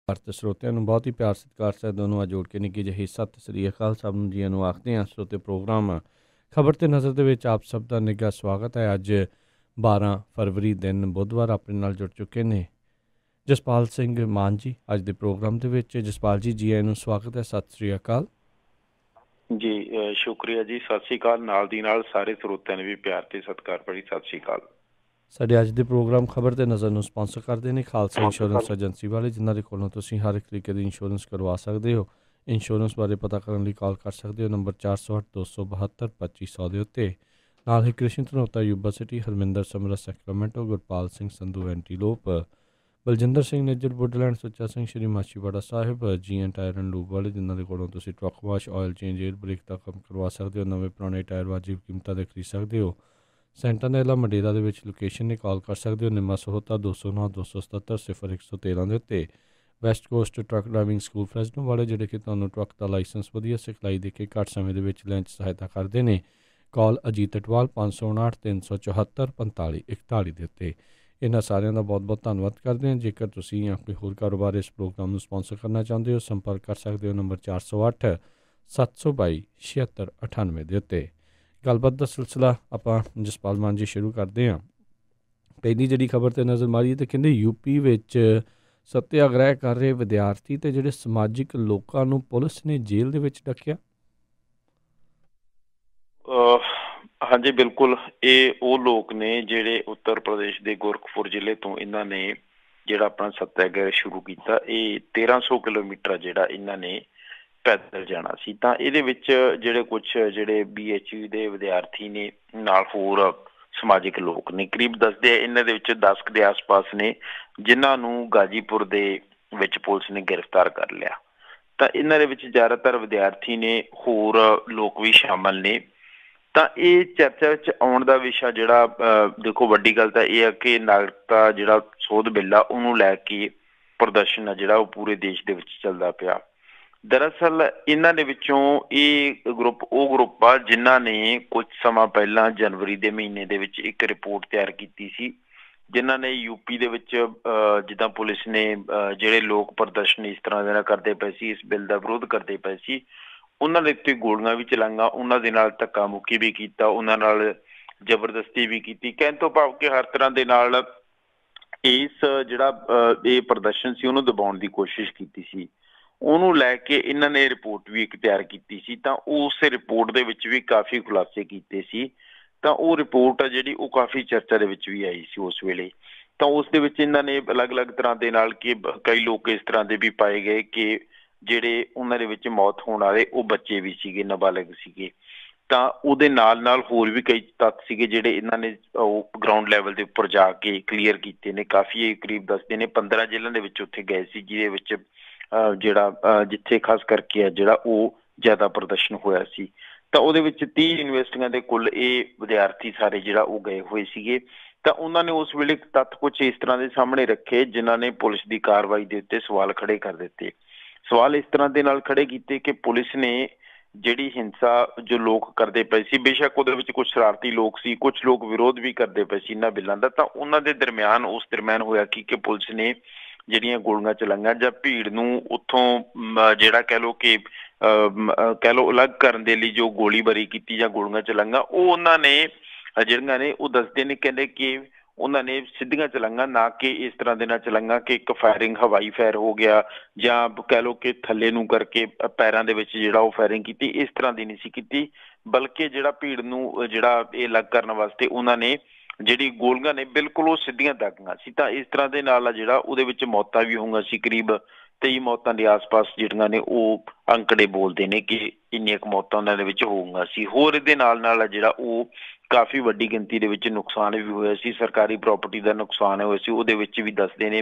ਭਾਰਤ ਸਰੋਤਿਆਂ ਨੂੰ ਬਹੁਤ ਹੀ ਪਿਆਰ ਸਤਿਕਾਰ ਸਹਿਤ ਨੂੰ ਜੋੜ ਕੇ ਨਿੱਕੀ ਜਿਹੀ ਸਤਿ ਸ੍ਰੀ ਅਕਾਲ ਸਭ ਨੂੰ ਜੀਆਂ ਨੂੰ ਆਖਦੇ ਹਾਂ। ਸਰੋਤੇ ਪ੍ਰੋਗਰਾਮ ਖਬਰ ਤੇ ਨਜ਼ਰ ਦੇ ਵਿੱਚ ਆਪ ਸਭ ਦਾ ਨਿੱਘਾ ਸਵਾਗਤ ਹੈ। ਅੱਜ 12 ਫਰਵਰੀ ਦਿਨ ਬੁੱਧਵਾਰ ਆਪਣੇ ਨਾਲ ਜੁੜ ਚੁੱਕੇ ਨੇ ਜਸਪਾਲ ਸਿੰਘ ਮਾਨ ਜੀ ਅੱਜ ਦੇ ਪ੍ਰੋਗਰਾਮ ਦੇ ਵਿੱਚ। ਜਸਪਾਲ ਜੀ, ਜੀ ਆਇਆਂ ਨੂੰ ਸਵਾਗਤ ਹੈ। ਸਤਿ ਸ੍ਰੀ ਅਕਾਲ ਜੀ। ਸ਼ੁਕਰੀਆ ਜੀ। ਸਤਿ ਸ੍ਰੀ ਅਕਾਲ। ਨਾਲ ਦੀ ਨਾਲ ਸਾਰੇ ਸਰੋਤਿਆਂ ਨੇ ਵੀ ਪਿਆਰ ਤੇ ਸਤਿਕਾਰ ਭਰੀ ਸਤਿ ਸ੍ਰੀ ਅਕਾਲ। ਸਾਡੇ ਅੱਜ ਦੇ ਪ੍ਰੋਗਰਾਮ ਖਬਰ ਤੇ ਨਜ਼ਰ ਨੂੰ ਸਪਾਂਸਰ ਕਰਦੇ ਨੇ ਖਾਲਸਾ ਇੰਸ਼ੋਰੈਂਸ ਏਜੰਸੀ ਵਾਲੇ, ਜਿਨ੍ਹਾਂ ਦੇ ਕੋਲੋਂ ਤੁਸੀਂ ਹਰ ਇੱਕ ਤਰੀਕੇ ਦੀ ਇੰਸ਼ੋਰੈਂਸ ਕਰਵਾ ਸਕਦੇ ਹੋ। ਇੰਸ਼ੋਰੈਂਸ ਬਾਰੇ ਪਤਾ ਕਰਨ ਲਈ ਕਾਲ ਕਰ ਸਕਦੇ ਹੋ ਨੰਬਰ 408 272 2500 ਦੇ ਉੱਤੇ। ਨਾਲ ਹੀ Krishan Dhanota university, Harminder Samrat Sacramento, Gurpal Singh Sandhu Antelope, Baljinder Singh Nijjar Woodland, Sucha Singh Shri Machhiwara Sahib, G N tyre and lube ਵਾਲੇ, ਜਿਨ੍ਹਾਂ ਦੇ ਕੋਲੋਂ ਤੁਸੀਂ truck wash, oil change, air brake ਦਾ ਕੰਮ ਕਰਵਾ ਸਕਦੇ ਹੋ। ਨਵੇਂ ਪੁਰਾਣੇ ਟਾਇਰ ਵਾਜਿਬ ਕੀਮਤਾਂ ਦੇ ਖਰੀਦ ਸਕਦੇ ਹੋ। ਸੈਂਟਾਨੇਲਾ ਮੰਡੇਰਾ ਦੇ ਵਿੱਚ ਲੋਕੇਸ਼ਨ ਨੇ ਕਾਲ ਕਰ ਸਕਦੇ ਹੋ ਨਿੰਮਾ ਸਹੋਤਾ 209 277 0113 ਦੇ ਉੱਤੇ। West Coast truck driving school Fresno ਵਾਲੇ, ਜਿਹੜੇ ਕਿ ਤੁਹਾਨੂੰ ਟਰੱਕ ਦਾ ਲਾਇਸੈਂਸ ਵਧੀਆ ਸਿਖਲਾਈ ਦੇ ਕੇ ਘੱਟ ਸਮੇਂ ਦੇ ਵਿੱਚ ਲੈਣ 'ਚ ਸਹਾਇਤਾ ਕਰਦੇ ਨੇ। ਕਾਲ ਅਜੀਤ ਅਟਵਾਲ 559 374 45 41 ਦੇ ਉੱਤੇ। ਇਹਨਾਂ ਸਾਰਿਆਂ ਦਾ ਬਹੁਤ ਬਹੁਤ ਧੰਨਵਾਦ ਕਰਦੇ ਹਾਂ। ਜੇਕਰ ਤੁਸੀਂ ਜਾਂ ਕੋਈ ਹੋਰ ਕਾਰੋਬਾਰ ਇਸ ਪ੍ਰੋਗਰਾਮ ਨੂੰ ਸਪਾਂਸਰ ਕਰਨਾ ਚਾਹੁੰਦੇ ਹੋ, ਸੰਪਰਕ ਕਰ ਸਕਦੇ ਹੋ ਨੰਬਰ 408 722 7698 ਦੇ ਉੱਤੇ। ਗੱਲਬਾਤ ਦਾ ਸਿਲਸਿਲਾ ਆਪਾਂ ਜਸਪਾਲ ਮਾਨ ਜੀ ਸ਼ੁਰੂ ਕਰਦੇ ਹਾਂ। ਪਹਿਲੀ ਜਿਹੜੀ ਖਬਰ 'ਤੇ ਨਜ਼ਰ ਮਾਰੀਏ ਤਾਂ ਕਹਿੰਦੇ ਯੂਪੀ ਵਿੱਚ ਸੱਤਿਆਗ੍ਰਹਿ ਕਰ ਰਹੇ ਵਿਦਿਆਰਥੀ ਅਤੇ ਜਿਹੜੇ ਸਮਾਜਿਕ ਲੋਕਾਂ ਨੂੰ ਪੁਲਿਸ ਨੇ ਜੇਲ੍ਹ ਦੇ ਵਿੱਚ ਡੱਕਿਆ। ਹਾਂਜੀ ਬਿਲਕੁਲ, ਇਹ ਉਹ ਲੋਕ ਨੇ ਜਿਹੜੇ ਉੱਤਰ ਪ੍ਰਦੇਸ਼ ਦੇ ਗੋਰਖਪੁਰ ਜ਼ਿਲ੍ਹੇ ਤੋਂ ਇਹਨਾਂ ਨੇ ਜਿਹੜਾ ਆਪਣਾ ਸੱਤਿਆਗ੍ਰਹਿ ਸ਼ੁਰੂ ਕੀਤਾ। ਇਹ 1300 ਕਿਲੋਮੀਟਰ ਜਿਹੜਾ ਇਹਨਾਂ ਨੇ ਪੈਦਲ ਜਾਣਾ ਸੀ। ਤਾਂ ਇਹਦੇ ਵਿੱਚ ਜਿਹੜੇ ਕੁਛ ਜਿਹੜੇ BHU ਦੇ ਵਿਦਿਆਰਥੀ ਨੇ, ਨਾਲ ਹੋਰ ਸਮਾਜਿਕ ਲੋਕ ਨੇ, ਕਰੀਬ ਦੱਸਦੇ ਆ ਇਹਨਾਂ ਦੇ ਵਿੱਚ 10 ਦੇ ਆਸ-ਪਾਸ ਨੇ, ਜਿਨ੍ਹਾਂ ਨੂੰ ਗਾਜੀਪੁਰ ਦੇ ਵਿੱਚ ਪੁਲਿਸ ਨੇ ਗ੍ਰਿਫਤਾਰ ਕਰ ਲਿਆ। ਤਾਂ ਇਹਨਾਂ ਦੇ ਵਿੱਚ ਜ਼ਿਆਦਾਤਰ ਵਿਦਿਆਰਥੀ ਨੇ, ਹੋਰ ਲੋਕ ਵੀ ਸ਼ਾਮਲ ਨੇ। ਤਾਂ ਇਹ ਚਰਚਾ ਵਿੱਚ ਆਉਣ ਦਾ ਵਿਸ਼ਾ ਜਿਹੜਾ ਦੇਖੋ, ਵੱਡੀ ਗੱਲ ਤਾਂ ਇਹ ਆ ਕਿ ਨਾਗਰਿਕਤਾ ਜਿਹੜਾ ਸੋਧ ਬਿੱਲ ਆ ਉਹਨੂੰ ਲੈ ਕੇ ਪ੍ਰਦਰਸ਼ਨ ਆ ਜਿਹੜਾ ਉਹ ਪੂਰੇ ਦੇਸ਼ ਦੇ ਵਿੱਚ ਚੱਲਦਾ ਪਿਆ। ਦਰਅਸਲ ਇਹਨਾਂ ਦੇ ਵਿੱਚੋਂ ਇਹ ਗਰੁੱਪ ਉਹ ਗਰੁੱਪ ਆ ਜਿਨ੍ਹਾਂ ਨੇ ਕੁਝ ਸਮਾਂ ਪਹਿਲਾਂ ਜਨਵਰੀ ਦੇ ਮਹੀਨੇ ਦੇ ਵਿੱਚ ਇੱਕ ਰਿਪੋਰਟ ਤਿਆਰ ਕੀਤੀ ਸੀ, ਜਿਨ੍ਹਾਂ ਨੇ ਯੂਪੀ ਦੇ ਵਿੱਚ ਜਿੱਦਾਂ ਪੁਲਿਸ ਨੇ ਜਿਹੜੇ ਲੋਕ ਪ੍ਰਦਰਸ਼ਨ ਇਸ ਤਰ੍ਹਾਂ ਦੇ ਨਾਲ ਕਰਦੇ ਪਏ ਸੀ, ਇਸ ਬਿੱਲ ਦਾ ਵਿਰੋਧ ਕਰਦੇ ਪਏ ਸੀ, ਉਹਨਾਂ ਦੇ ਉੱਤੇ ਗੋਲੀਆਂ ਵੀ ਚਲਾਈਆਂ, ਉਹਨਾਂ ਦੇ ਨਾਲ ਧੱਕਾ ਮੁੱਕੀ ਵੀ ਕੀਤਾ, ਉਹਨਾਂ ਨਾਲ ਜ਼ਬਰਦਸਤੀ ਵੀ ਕੀਤੀ। ਕਹਿਣ ਤੋਂ ਭਾਵ ਕਿ ਹਰ ਤਰ੍ਹਾਂ ਦੇ ਨਾਲ ਇਸ ਜਿਹੜਾ ਇਹ ਪ੍ਰਦਰਸ਼ਨ ਸੀ ਉਹਨੂੰ ਦਬਾਉਣ ਦੀ ਕੋਸ਼ਿਸ਼ ਕੀਤੀ ਸੀ। ਉਹਨੂੰ ਲੈ ਕੇ ਇਹਨਾਂ ਨੇ ਰਿਪੋਰਟ ਵੀ ਇੱਕ ਤਿਆਰ ਕੀਤੀ ਸੀ। ਤਾਂ ਉਸ ਰਿਪੋਰਟ ਦੇ ਵਿੱਚ ਵੀ ਕਾਫੀ ਖੁਲਾਸੇ ਕੀਤੇ ਸੀ। ਤਾਂ ਉਹ ਰਿਪੋਰਟ ਆ ਜਿਹੜੀ ਉਹ ਕਾਫੀ ਚਰਚਾ ਦੇ ਵਿੱਚ ਵੀ ਆਈ ਸੀ ਉਸ ਵੇਲੇ। ਤਾਂ ਉਸ ਦੇ ਵਿੱਚ ਇਹਨਾਂ ਨੇ ਅਲੱਗ-ਅਲੱਗ ਤਰ੍ਹਾਂ ਦੇ ਨਾਲ ਕਿ ਕਈ ਲੋਕ ਇਸ ਤਰ੍ਹਾਂ ਦੇ ਵੀ ਪਾਏ ਗਏ ਕਿ ਜਿਹੜੇ ਉਹਨਾਂ ਦੇ ਵਿੱਚ ਮੌਤ ਹੋਣ ਵਾਲੇ ਉਹ ਬੱਚੇ ਵੀ ਸੀਗੇ, ਨਾਬਾਲਗ ਸੀਗੇ। ਤਾਂ ਉਹਦੇ ਨਾਲ ਨਾਲ ਹੋਰ ਵੀ ਕਈ ਤੱਥ ਸੀਗੇ ਜਿਹੜੇ ਇਹਨਾਂ ਨੇ ਉਹ ਗਰਾਊਂਡ ਲੈਵਲ ਦੇ ਉੱਪਰ ਜਾ ਕੇ ਕਲੀਅਰ ਕੀਤੇ ਨੇ। ਕਾਫੀ ਕਰੀਬ ਦੱਸਦੇ ਨੇ 15 ਜ਼ਿਲ੍ਹਿਆਂ ਦੇ ਵਿੱਚ ਉੱਥੇ ਗਏ ਸੀ, ਜਿਹਦੇ ਵਿੱਚ ਜਿਹੜਾ ਜਿੱਥੇ ਖਾਸ ਕਰਕੇ ਆ ਜਿਹੜਾ ਉਹ ਜ਼ਿਆਦਾ ਪ੍ਰਦਰਸ਼ਨ ਹੋਇਆ ਸੀ। ਤਾਂ ਉਹਦੇ ਵਿੱਚ 30 ਯੂਨੀਵਰਸਿਟੀਆਂ ਦੇ ਕੁੱਲ ਇਹ ਵਿਦਿਆਰਥੀ ਸਾਰੇ ਜਿਹੜਾ ਉਹ ਗਏ ਹੋਏ ਸੀਗੇ। ਤਾਂ ਉਹਨਾਂ ਨੇ ਉਸ ਵੇਲੇ ਤੱਥ ਕੁਛ ਇਸ ਤਰ੍ਹਾਂ ਦੇ ਸਾਹਮਣੇ ਰੱਖੇ ਜਿਨ੍ਹਾਂ ਨੇ ਪੁਲਿਸ ਦੀ ਕਾਰਵਾਈ ਦੇ ਉੱਤੇ ਸਵਾਲ ਖੜੇ ਕਰ ਦਿੱਤੇ। ਸਵਾਲ ਇਸ ਤਰ੍ਹਾਂ ਦੇ ਨਾਲ ਖੜੇ ਕੀਤੇ ਕਿ ਪੁਲਿਸ ਨੇ ਜਿਹੜੀ ਹਿੰਸਾ ਜੋ ਲੋਕ ਕਰਦੇ ਪਏ ਸੀ, ਬੇਸ਼ੱਕ ਉਹਦੇ ਵਿੱਚ ਕੁਝ ਸ਼ਰਾਰਤੀ ਲੋਕ ਸੀ, ਕੁਝ ਲੋਕ ਵਿਰੋਧ ਵੀ ਕਰਦੇ ਪਏ ਸੀ ਇਹਨਾਂ ਬਿੱਲਾਂ ਦਾ, ਤਾਂ ਉਹਨਾਂ ਦੇ ਦਰਮਿਆਨ ਉਸ ਦਰਮਿਆਨ ਹੋਇਆ ਕਿ ਪੁਲਿਸ ਨੇ ਜਿਹੜੀਆਂ ਗੋਲੀਆਂ ਚਲਾਈਆਂ ਜਾਂ ਭੀੜ ਨੂੰ ਉੱਥੋਂ ਜਿਹੜਾ ਕਹਿ ਲਓ ਅਲੱਗ ਕਰਨ ਦੇ ਲਈ ਜੋ ਗੋਲੀਬਾਰੀ ਕੀਤੀ ਜਾਂ ਗੋਲੀਆਂ ਚਲਾਈਆਂ, ਉਹ ਉਹਨਾਂ ਨੇ ਜਿਹੜੀਆਂ ਨੇ ਉਹ ਦੱਸਦੇ ਨੇ, ਕਹਿੰਦੇ ਕਿ ਉਹਨਾਂ ਨੇ ਸਿੱਧੀਆਂ ਚਲਾਈਆਂ, ਨਾ ਕਿ ਇਸ ਤਰ੍ਹਾਂ ਦੇ ਨਾਲ ਚਲਾਈਆਂ ਕਿ ਇੱਕ ਫਾਇਰਿੰਗ ਹਵਾਈ ਫਾਇਰ ਹੋ ਗਿਆ ਜਾਂ ਕਹਿ ਲਓ ਕਿ ਥੱਲੇ ਨੂੰ ਕਰਕੇ ਪੈਰਾਂ ਦੇ ਵਿੱਚ ਜਿਹੜਾ ਉਹ ਫਾਇਰਿੰਗ ਕੀਤੀ, ਇਸ ਤਰ੍ਹਾਂ ਦੀ ਨਹੀਂ ਸੀ ਕੀਤੀ। ਬਲਕਿ ਜਿਹੜਾ ਭੀੜ ਨੂੰ ਜਿਹੜਾ ਇਹ ਅਲੱਗ ਕਰਨ ਵਾਸਤੇ ਉਹਨਾਂ ਨੇ ਜਿਹੜੀ ਗੋਲੀਆਂ ਨੇ ਬਿਲਕੁਲ ਉਹ ਸਿੱਧੀਆਂ ਦਾਗੀਆਂ ਸੀ। ਤਾਂ ਇਸ ਤਰ੍ਹਾਂ ਦੇ ਨਾਲ ਆ ਜਿਹੜਾ ਉਹਦੇ ਵਿੱਚ ਮੌਤਾਂ ਵੀ ਹੋਈਆਂ ਸੀ। ਕਰੀਬ 23 ਮੌਤਾਂ ਦੇ ਆਸ-ਪਾਸ ਜਿਹੜੀਆਂ ਨੇ ਉਹ ਅੰਕੜੇ ਬੋਲਦੇ ਨੇ ਕਿ ਇੰਨੀਆਂ ਕੁ ਮੌਤਾਂ ਉਹਨਾਂ ਦੇ ਵਿੱਚ ਹੋਈਆਂ ਸੀ। ਹੋਰ ਇਹਦੇ ਨਾਲ ਨਾਲ ਜਿਹੜਾ ਉਹ ਕਾਫੀ ਵੱਡੀ ਗਿਣਤੀ ਦੇ ਵਿੱਚ ਨੁਕਸਾਨ ਵੀ ਹੋਇਆ ਸੀ। ਸਰਕਾਰੀ ਪ੍ਰਾਪਰਟੀ ਦਾ ਨੁਕਸਾਨ ਹੋਇਆ ਸੀ। ਉਹਦੇ ਵਿੱਚ ਵੀ ਦੱਸਦੇ ਨੇ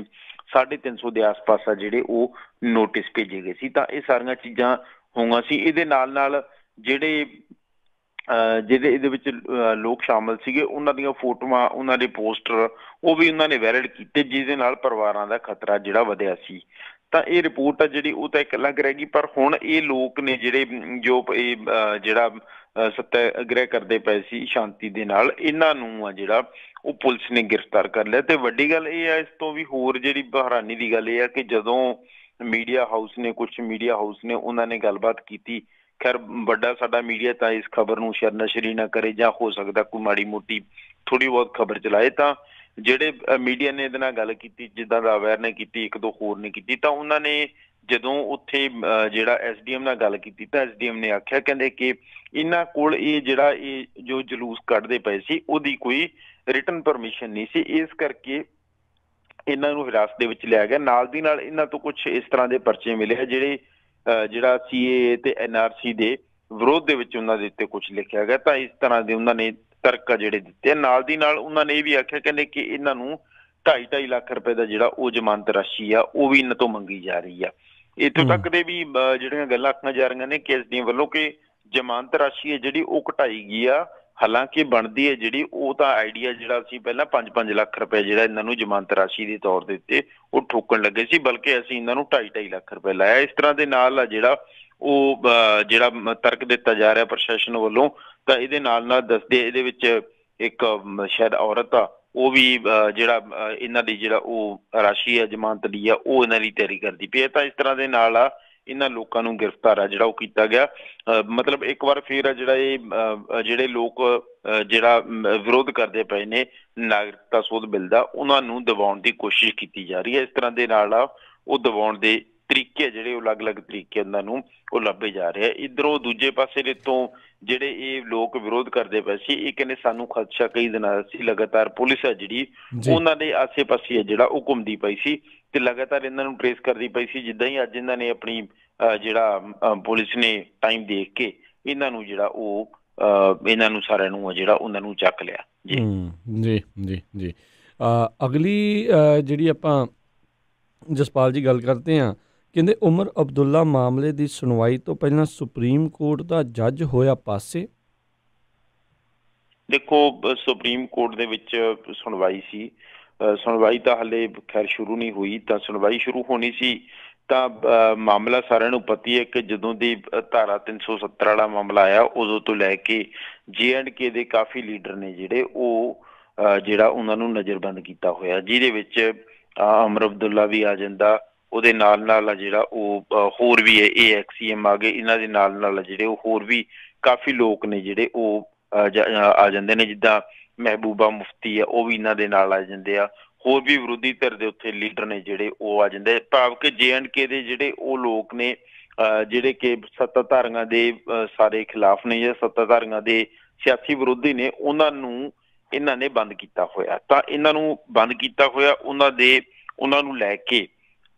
350 ਦੇ ਆਸ-ਪਾਸ ਆ ਜਿਹੜੇ ਉਹ ਨੋਟਿਸ ਭੇਜੇ ਗਏ ਸੀ। ਤਾਂ ਇਹ ਸਾਰੀਆਂ ਚੀਜ਼ਾਂ ਹੋਈਆਂ ਸੀ। ਇਹਦੇ ਨਾਲ ਨਾਲ ਜਿਹੜੇ ਇਹਦੇ ਵਿੱਚ ਲੋਕ ਸ਼ਾਮਲ ਸੀਗੇ, ਉਹਨਾਂ ਦੀਆਂ ਫੋਟੋਆਂ, ਉਹਨਾਂ ਦੇ ਪੋਸਟਰ ਉਹ ਵੀ ਉਹਨਾਂ ਨੇ ਵਾਇਰਲ ਕੀਤੇ, ਜਿਹਦੇ ਨਾਲ ਪਰਿਵਾਰਾਂ ਦਾ ਖਤਰਾ ਜਿਹੜਾ ਵਧਿਆ ਸੀ। ਤਾਂ ਇਹ ਰਿਪੋਰਟ ਆ ਜਿਹੜੀ ਉਹ ਤਾਂ ਇੱਕ ਅਲੱਗ ਰਹਿ ਗਈ। ਪਰ ਹੁਣ ਇਹ ਲੋਕ ਨੇ ਜਿਹੜੇ ਜੋ ਇਹ ਜਿਹੜਾ ਸੱਤਿਆਗ੍ਰਹਿ ਕਰਦੇ ਪਏ ਸੀ ਸ਼ਾਂਤੀ ਦੇ ਨਾਲ, ਇਹਨਾਂ ਨੂੰ ਆ ਜਿਹੜਾ ਉਹ ਪੁਲਿਸ ਨੇ ਗ੍ਰਿਫਤਾਰ ਕਰ ਲਿਆ। ਤੇ ਵੱਡੀ ਗੱਲ ਇਹ ਆ, ਇਸ ਤੋਂ ਵੀ ਹੋਰ ਜਿਹੜੀ ਹੈਰਾਨੀ ਦੀ ਗੱਲ ਇਹ ਆ ਕਿ ਜਦੋਂ मीडिया हाउस ने कुछ मीडिया हाउस ने उन्होंने गलबात की। खैर बड़ा साडा मीडिया तो इस खबर नूं नशरी ना करे जां हो सकता कोई माड़ी मोटी थोड़ी बहुत खबर चलाए। तो ਜਿਹੜੇ मीडिया ने ਇਹਦੇ ਨਾਲ ਗੱਲ ਕੀਤੀ, ਜਿੱਦਾਂ ਦਾ ਅਵੇਅਰ ਨੇ ਕੀਤੀ, ਇੱਕ ਦੋ ਹੋਰ ਨੇ ਕੀਤੀ, ਤਾਂ ਉਹਨਾਂ ਨੇ ਜਦੋਂ ਉੱਥੇ ਜਿਹੜਾ ਐਸਡੀਐਮ ਨਾਲ ਗੱਲ ਕੀਤੀ ਤਾਂ ਐਸਡੀਐਮ ਨੇ ਆਖਿਆ, ਕਹਿੰਦੇ ਕਿ ਇਹਨਾਂ ਕੋਲ ਇਹ ਜਿਹੜਾ ਇਹ ਜੋ ਜਲੂਸ ਕੱਢਦੇ ਪਏ ਸੀ ਉਹਦੀ ਕੋਈ ਰਿਟਨ ਪਰਮਿਸ਼ਨ ਨਹੀਂ ਸੀ, ਇਸ ਕਰਕੇ ਇਹਨਾਂ ਨੂੰ ਹਿਰਾਸਤ ਦੇ ਵਿੱਚ ਲਿਆ ਗਿਆ। ਨਾਲ ਦੀ ਨਾਲ ਇਹਨਾਂ ਤੋਂ ਕੁਝ ਇਸ ਤਰ੍ਹਾਂ ਦੇ ਪਰਚੇ ਮਿਲੇ ਜਿਹੜੇ ਜਿਹੜਾ ਸੀਏਏ ਤੇ ਐਨਆਰਸੀ ਦੇ ਵਿਰੋਧ ਦੇ ਵਿੱਚ ਉਹਨਾਂ ਦੇ ਉੱਤੇ ਕੁਝ ਲਿਖਿਆ ਗਿਆ। ਤਾਂ ਇਸ ਤਰ੍ਹਾਂ ਦੇ ਉਹਨਾਂ ਨੇ ਤਰਕ ਜਿਹੜੇ ਦਿੱਤੇ। ਨਾਲ ਦੀ ਨਾਲ ਉਹਨਾਂ ਨੇ ਇਹ ਵੀ ਆਖਿਆ, ਕਹਿੰਦੇ ਕਿ ਇਹਨਾਂ ਨੂੰ 2.5 ਲੱਖ ਰੁਪਏ ਦਾ ਜਿਹੜਾ ਉਹ ਜ਼ਮਾਨਤ ਰਾਸ਼ੀ ਆ ਉਹ ਵੀ ਇਹਨਾਂ ਤੋਂ ਮੰਗੀ ਜਾ ਰਹੀ ਆ। ਇੱਥੋਂ ਤੱਕ ਦੇ ਵੀ ਜਿਹੜੀਆਂ ਗੱਲਾਂ ਆਖੀਆਂ ਜਾ ਰਹੀਆਂ ਨੇ ਕੇਸ ਦੀਆਂ ਵੱਲੋਂ ਕਿ ਜ਼ਮਾਨਤ ਰਾਸ਼ੀ ਹੈ ਜਿਹੜੀ ਉਹ ਘਟਾਈ ਗਈ ਆ, ਹਾਲਾਂਕਿ ਬਣਦੀ ਹੈ ਜਿਹੜੀ ਉਹ ਤਾਂ ਆਈਡੀਆ ਜਿਹੜਾ ਸੀ ਪਹਿਲਾਂ 5-5 ਲੱਖ ਰੁਪਏ ਜਿਹੜਾ ਇਹਨਾਂ ਨੂੰ ਜ਼ਮਾਨਤ ਰਾਸ਼ੀ ਦੇ ਤੌਰ ਦੇ ਉੱਤੇ ਉਹ ਠੋਕਣ ਲੱਗੇ ਸੀ, ਬਲਕਿ ਅਸੀਂ ਇਹਨਾਂ ਨੂੰ 2.5 ਲੱਖ ਰੁਪਏ ਲਾਇਆ। ਇਸ ਤਰ੍ਹਾਂ ਦੇ ਨਾਲ ਆ ਜਿਹੜਾ ਉਹ ਜਿਹੜਾ ਤਰਕ ਦਿੱਤਾ ਜਾ ਰਿਹਾ ਪ੍ਰਸ਼ਾਸਨ ਵੱਲੋਂ। ਤਾਂ ਇਹਦੇ ਨਾਲ ਦੱਸਦੇ ਇਹਦੇ ਵਿੱਚ ਇੱਕ ਸ਼ਾਇਦ ਔਰਤ ਆ, ਉਹ ਵੀ ਜਿਹੜਾ ਇਹਨਾਂ ਦੀ ਜਿਹੜਾ ਉਹ ਰਾਸ਼ੀ ਹੈ ਜ਼ਮਾਨਤ ਦੀ ਆ ਉਹ ਇਹਨਾਂ ਦੀ ਤਿਆਰੀ ਕਰਦੀ ਪਈ ਹੈ। ਤਾਂ ਇਸ ਤਰ੍ਹਾਂ ਦੇ ਨਾਲ ਆ ਇਹਨਾਂ ਲੋਕਾਂ ਨੂੰ ਗ੍ਰਿਫਤਾਰ ਆ ਜਿਹੜਾ ਉਹ ਕੀਤਾ ਗਿਆ। ਮਤਲਬ ਇੱਕ ਵਾਰ ਫਿਰ ਆ ਜਿਹੜਾ ਇਹ ਜਿਹੜੇ ਲੋਕ ਜਿਹੜਾ ਵਿਰੋਧ ਕਰਦੇ ਪਏ ਨੇ ਨਾਗਰਿਕਤਾ ਸੋਧ ਬਿੱਲ ਦਾ, ਉਹਨਾਂ ਨੂੰ ਦਬਾਉਣ ਦੀ ਕੋਸ਼ਿਸ਼ ਕੀਤੀ ਜਾ ਰਹੀ ਹੈ। ਇਸ ਤਰ੍ਹਾਂ ਦੇ ਨਾਲ ਆ ਉਹ ਦਬਾਉਣ ਦੇ ਤਰੀਕੇ ਜਿਹੜੇ ਉਹ ਅਲੱਗ-ਅਲੱਗ ਤਰੀਕੇ ਉਹਨਾਂ ਨੂੰ ਉਹ ਲੱਭੇ ਜਾ ਰਹੇ ਆ। ਇੱਧਰੋਂ ਦੂਜੇ ਪਾਸੇ ਦੇ ਤੋਂ ਜਿਹੜੇ ਇਹ ਲੋਕ ਵਿਰੋਧ ਕਰਦੇ ਪਏ ਸੀ, ਇਹ ਕਹਿੰਦੇ ਸਾਨੂੰ ਖਦਸ਼ਾ ਕਈ ਦਿਨਾਂ ਸੀ, ਲਗਾਤਾਰ ਪੁਲਿਸ ਹੈ ਜਿਹੜੀ ਉਹਨਾਂ ਦੇ ਆਸੇ-ਪਾਸੇ ਜਿਹੜਾ ਉਹ ਘੁੰਮਦੀ ਪਈ ਸੀ ਤੇ ਲਗਾਤਾਰ ਇਹਨਾਂ ਨੂੰ ਟ੍ਰੇਸ ਕਰਦੀ ਪਈ ਸੀ। ਜਿੱਦਾਂ ਹੀ ਅੱਜ ਇਹਨਾਂ ਨੇ ਆਪਣੀ ਜਿਹੜਾ ਪੁਲਿਸ ਨੇ ਟਾਈਮ ਦੇਖ ਕੇ ਇਹਨਾਂ ਨੂੰ ਜਿਹੜਾ ਉਹ ਇਹਨਾਂ ਨੂੰ ਸਾਰਿਆਂ ਨੂੰ ਜਿਹੜਾ ਉਹਨਾਂ ਨੂੰ ਚੱਕ ਲਿਆ। ਜੀ ਜੀ ਜੀ ਜੀ ਅਗਲੀ ਜਿਹੜੀ ਆਪਾਂ ਜਸਪਾਲ ਜੀ ਗੱਲ ਕਰਦੇ ਹਾਂ, ਕਹਿੰਦੇ ਉਮਰ ਅਬਦੁੱਲਾ ਮਾਮਲੇ ਦੀ ਸੁਣਵਾਈ ਤੋਂ ਪਹਿਲਾਂ ਸੁਪਰੀਮ ਕੋਰਟ ਦਾ ਜੱਜ ਹੋਇਆ ਪਾਸੇ। ਦੇਖੋ ਸੁਪਰੀਮ ਕੋਰਟ ਦੇ ਵਿੱਚ ਸੁਣਵਾਈ ਸੀ, ਸੁਣਵਾਈ ਤਾਂ ਹਾਲੇ ਖੈਰ ਸ਼ੁਰੂ ਨਹੀਂ ਹੋਈ। ਤਾਂ ਸੁਣਵਾਈ ਸ਼ੁਰੂ ਹੋਣੀ ਸੀ ਤਾਂ ਮਾਮਲਾ ਸਾਰਿਆਂ ਨੂੰ ਪਤਾ ਹੈ ਕਿ ਜਦੋਂ ਦੀ ਧਾਰਾ 370 ਵਾਲਾ ਮਾਮਲਾ ਆਇਆ ਉਦੋਂ ਤੋਂ ਲੈ ਕੇ JNK ਦੇ ਕਾਫੀ ਲੀਡਰ ਨੇ ਜਿਹੜੇ ਉਹ ਜਿਹੜਾ ਉਹਨਾਂ ਨੂੰ ਨਜ਼ਰਬੰਦ ਕੀਤਾ ਹੋਇਆ, ਜਿਹਦੇ ਵਿੱਚ ਉਮਰ ਅਬਦੁੱਲਾ ਵੀ ਆ ਜਾਂਦਾ, ਉਹਦੇ ਨਾਲ ਜਿਹੜਾ ਉਹ ਹੋਰ ਵੀ ਹੈ AXCM ਆ ਗਏ, ਇਹਨਾਂ ਦੇ ਨਾਲ ਜਿਹੜੇ ਉਹ ਹੋਰ ਵੀ ਕਾਫੀ ਲੋਕ ਨੇ ਜਿਹੜੇ ਉਹ ਆ ਜਾਂਦੇ ਨੇ, ਜਿੱਦਾਂ ਮਹਿਬੂਬਾ ਮੁਫਤੀ ਆ ਉਹ ਵੀ ਇਹਨਾਂ ਦੇ ਨਾਲ ਆ ਜਾਂਦੇ ਆ, ਹੋਰ ਵੀ ਵਿਰੋਧੀ ਧਿਰ ਦੇ ਉੱਥੇ ਲੀਡਰ ਨੇ ਜਿਹੜੇ ਉਹ ਆ ਜਾਂਦੇ। ਭਾਵ ਕਿ JNK ਦੇ ਜਿਹੜੇ ਉਹ ਲੋਕ ਨੇ ਜਿਹੜੇ ਕਿ ਸੱਤਾਧਾਰੀਆਂ ਦੇ ਸਾਰੇ ਖਿਲਾਫ ਨੇ ਜਾਂ ਸੱਤਾਧਾਰੀਆਂ ਦੇ ਸਿਆਸੀ ਵਿਰੋਧੀ ਨੇ, ਉਹਨਾਂ ਨੂੰ ਇਹਨਾਂ ਨੇ ਬੰਦ ਕੀਤਾ ਹੋਇਆ। ਤਾਂ ਇਹਨਾਂ ਨੂੰ ਬੰਦ ਕੀਤਾ ਹੋਇਆ ਉਹਨਾਂ ਨੂੰ ਲੈ ਕੇ